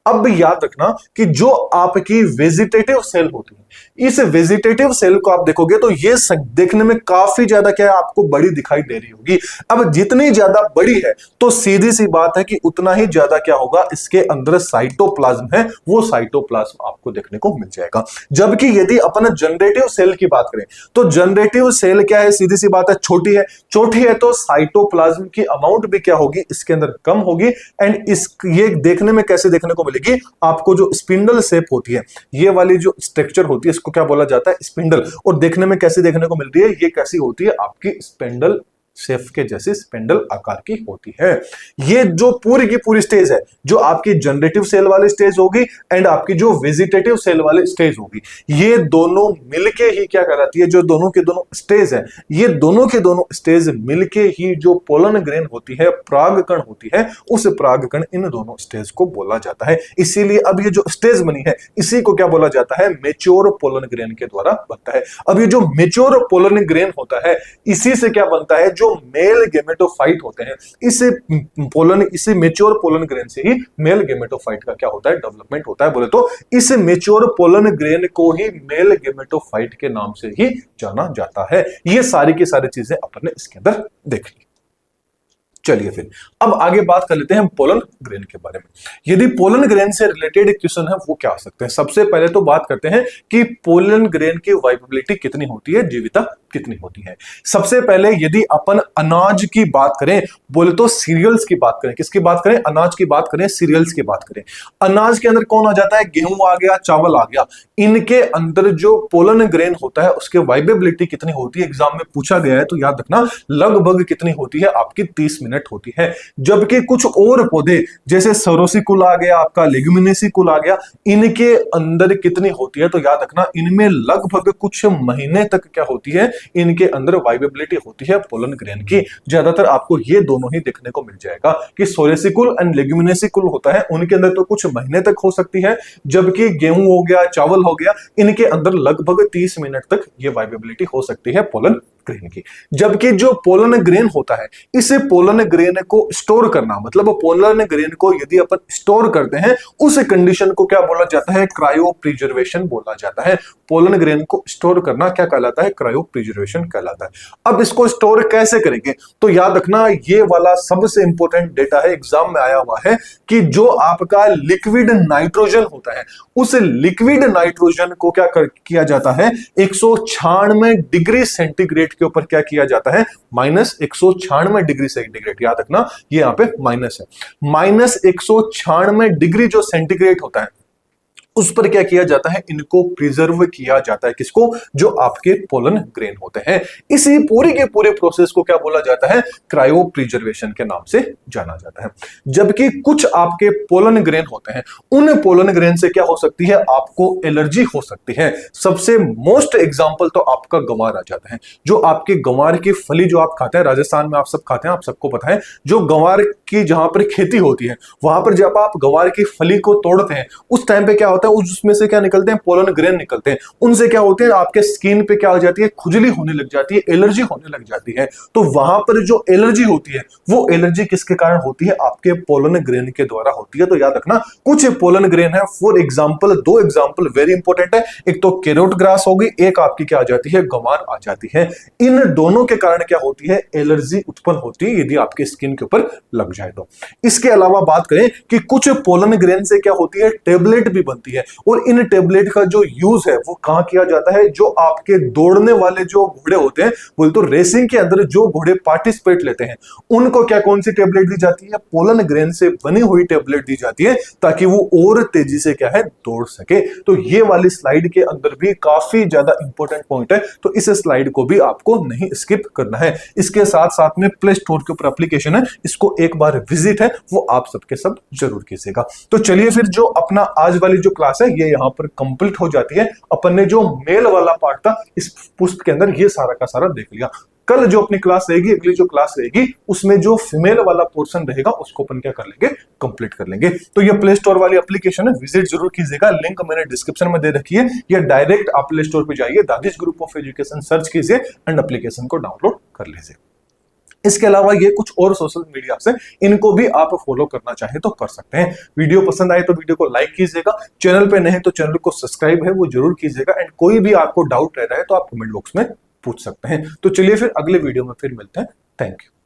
अब याद रखना कि जो आपकी वेजिटेटिव सेल होती है, इस वेजिटेटिव सेल को आप देखोगे तो ये देखने में काफी ज्यादा क्या है, आपको बड़ी दिखाई दे रही होगी। अब जितनी ज्यादा बड़ी है तो सीधी सी बात है कि उतना ही ज्यादा क्या होगा, इसके अंदर साइटोप्लाज्म है, वो साइटोप्लाज्म आपको देखने को मिल जाएगा। जबकि यदि अपन जनरेटिव सेल की बात करें तो जनरेटिव सेल क्या है, सीधी सी बात है, छोटी है तो साइटोप्लाज्म की अमाउंट भी क्या होगी, इसके अंदर कम होगी। एंड ये देखने में कैसे देखने को मिलेगी, आपको जो स्पिंडल शेप होती है, ये वाली जो स्ट्रक्चर होती है, इसको क्या बोला जाता है, स्पिंडल। और देखने में कैसे देखने को मिल रही है, ये कैसी होती है, आपकी स्पिंडल शेफ के जैसे स्पिंडल आकार की होती है। ये जो पूरी की पूरी स्टेज है, जो आपकी जनरेटिव सेल वाली स्टेज होगी एंड आपकी जो वेजिटेटिव सेल वाली स्टेज होगी, ये दोनों मिलके ही क्या कहलाती है, जो दोनों के दोनों स्टेज है, ये दोनों के दोनों स्टेज मिलके ही जो पोलन ग्रेन होती है, परागकण होती है, उस परागकण इन दोनों स्टेज को बोला जाता है। इसीलिए अब ये जो स्टेज बनी है, इसी को क्या बोला जाता है, मेच्योर पोलन ग्रेन के द्वारा बनता है। अब ये जो मेच्योर पोलन ग्रेन होता है, इसी से क्या बनता है, जो मेल गेमेटोफाइट होते हैं, इसे मेच्योर पोलन ग्रेन से ही मेल गेमेटोफाइट का क्या होता है, डेवलपमेंट होता है। बोले तो इस मेच्योर पोलन ग्रेन को ही मेल गेमेटोफाइट के नाम से ही जाना जाता है। ये सारी की सारी चीजें अपन ने इसके अंदर देख ली। चलिए फिर अब आगे बात कर लेते हैं पोलन ग्रेन के बारे में। यदि पोलन ग्रेन से रिलेटेड क्वेश्चन है वो क्या आ सकते हैं, सबसे पहले तो बात करते हैं कि पोलन ग्रेन की वाइबिलिटी कितनी होती है, जीविता कितनी होती है। सबसे पहले यदि अपन अनाज की बात करें, बोले तो सीरियल्स की बात करें, किसकी बात करें, अनाज की बात करें, सीरियल्स की बात करें। अनाज के अंदर कौन आ जाता है, गेहूं आ गया, चावल आ गया। इनके अंदर जो पोलन ग्रेन होता है उसके वाइबिलिटी कितनी होती है, एग्जाम में पूछा गया है तो याद रखना, लगभग कितनी होती है, आपकी 30 मिनट होती है। जबकि कुछ और पौधे जैसे सरोसी कुल आ गया, आपका लेग्यूमिनेसी कुल आ गया, इनके अंदर कितनी होती है, तो याद रखना इनमें लगभग कुछ महीने तक क्या होती है, इनके अंदर वाइबिलिटी होती है पोलन ग्रेन की। ज्यादातर आपको ये दोनों ही देखने को मिल जाएगा कि सोरेसिकुल एंड लेग्यूमिनेसिकुल होता है, उनके अंदर तो कुछ महीने तक हो सकती है, जबकि गेहूं हो गया, चावल हो गया, इनके अंदर लगभग 30 मिनट तक ये वाइबिलिटी हो सकती है पोलन ग्रेन की। जबकि जो पोलन ग्रेन होता है, इसे पोलन ग्रेन को स्टोर करना, मतलब पोलन ग्रेन को यदि अपन स्टोर करते हैं, उस कंडीशन को क्या बोला जाता है, क्रायो प्रिजर्वेशन बोला जाता है। पोलन ग्रेन को स्टोर करना क्या कहलाता है, क्रायो प्रिजर्वेशन कहलाता है। अब इसको स्टोर कैसे करेंगे, तो याद रखना ये वाला सबसे इंपॉर्टेंट डेटा है, एग्जाम में आया हुआ है कि जो आपका लिक्विड नाइट्रोजन होता है, उस लिक्विड नाइट्रोजन को क्या किया जाता है, 196 डिग्री सेंटीग्रेड के ऊपर क्या किया जाता है, -196 डिग्री सेंटीग्रेड। याद रखना ये यहां पे माइनस है, -196 डिग्री जो सेंटीग्रेड होता है उस पर क्या किया जाता है, इनको प्रिजर्व किया जाता है। किसको, जो आपके पोलन ग्रेन होते हैं। इसी पूरी के पूरे प्रोसेस को क्या बोला जाता है, क्रायो प्रिजर्वेशन के नाम से जाना जाता है। जबकि कुछ आपके पोलन ग्रेन होते हैं, उन पोलन ग्रेन से क्या हो सकती है, आपको एलर्जी हो सकती है। सबसे मोस्ट एग्जांपल तो आपका गंवार आ जाता है। जो आपके गंवार की फली जो आप खाते हैं, राजस्थान में आप सब खाते हैं, आप सबको पता है, जो गंवार की जहां पर खेती होती है, वहां पर जब आप गंवार की फली को तोड़ते हैं, उस टाइम पे क्या होता है, उसमें से क्या निकलते हैं, पोलन ग्रेन निकलते हैं। उनसे क्या होते हैं, आपके स्किन पे क्या हो जाती है, खुजली होने लग जाती है, एलर्जी होने लग जाती है। तो वहां पर जो एलर्जी होती है, वो एलर्जी किसके कारण होती है, आपके पोलन ग्रेन के द्वारा होती है। तो याद रखना कुछ पोलन ग्रेन है, फॉर एग्जांपल, दो एग्जांपल वेरी इंपॉर्टेंट है, एक तो कैरोट ग्रास होगी, एक आपकी क्या आ जाती है, गंवार आ जाती है। इन दोनों के कारण क्या होती है, एलर्जी उत्पन्न होती है यदि आपके स्किन के ऊपर लग जाए तो। इसके अलावा बात करें कि कुछ पोलन ग्रेन से क्या होती है, टेबलेट भी बनती है। और इन टेबलेट का जो यूज है वो कहां किया जाता है, जो आपके दौड़ने वाले जो घोड़े होते हैं, बोल तो रेसिंग के अंदर जो घोड़े पार्टिसिपेट लेते हैं, उनको क्या कौन सी टेबलेट दी जाती है, पोलन ग्रेन से बनी हुई टेबलेट दी जाती है, ताकि वो और तेजी से क्या है, दौड़ सके। तो ये वाली स्लाइड के अंदर भी काफी ज्यादा इंपॉर्टेंट पॉइंट है, तो इस स्लाइड को भी आपको नहीं स्किप करना है। इसके साथ साथ में प्ले स्टोर के ऊपर एप्लीकेशन है, इसको एक बार विजिट है वो आप सबके सब जरूर कीजिएगा। तो चलिए फिर जो अपना आज वाली जो क्लास है ये यहाँ पर कंप्लीट हो जाती है। अपन ने जो मेल वाला पार्ट था इस पुष्प के अंदर ये सारा का सारा देख लिया। कल जो अपनी क्लास रहेगी, अगली जो क्लास रहेगी, उसमें जो फीमेल वाला पोर्शन रहेगा उसको अपन क्या कर लेंगे, कंप्लीट कर लेंगे। तो ये प्ले स्टोर वाली एप्लीकेशन है, विजिट जरूर कीजिएगा, लिंक मैंने डिस्क्रिप्शन में दे रखी है, या डायरेक्ट आप प्ले स्टोर पे जाइए, दादिश ग्रुप ऑफ एजुकेशन सर्च कीजिए एंड एप्लीकेशन को डाउनलोड कर लीजिए। इसके अलावा ये कुछ और सोशल मीडिया से इनको भी आप फॉलो करना चाहें तो कर सकते हैं। वीडियो पसंद आए तो वीडियो को लाइक कीजिएगा, चैनल पे नहीं तो चैनल को सब्सक्राइब है वो जरूर कीजिएगा, एंड कोई भी आपको डाउट रह रहा है तो आप कमेंट बॉक्स में पूछ सकते हैं। तो चलिए फिर अगले वीडियो में फिर मिलते हैं। Thank you.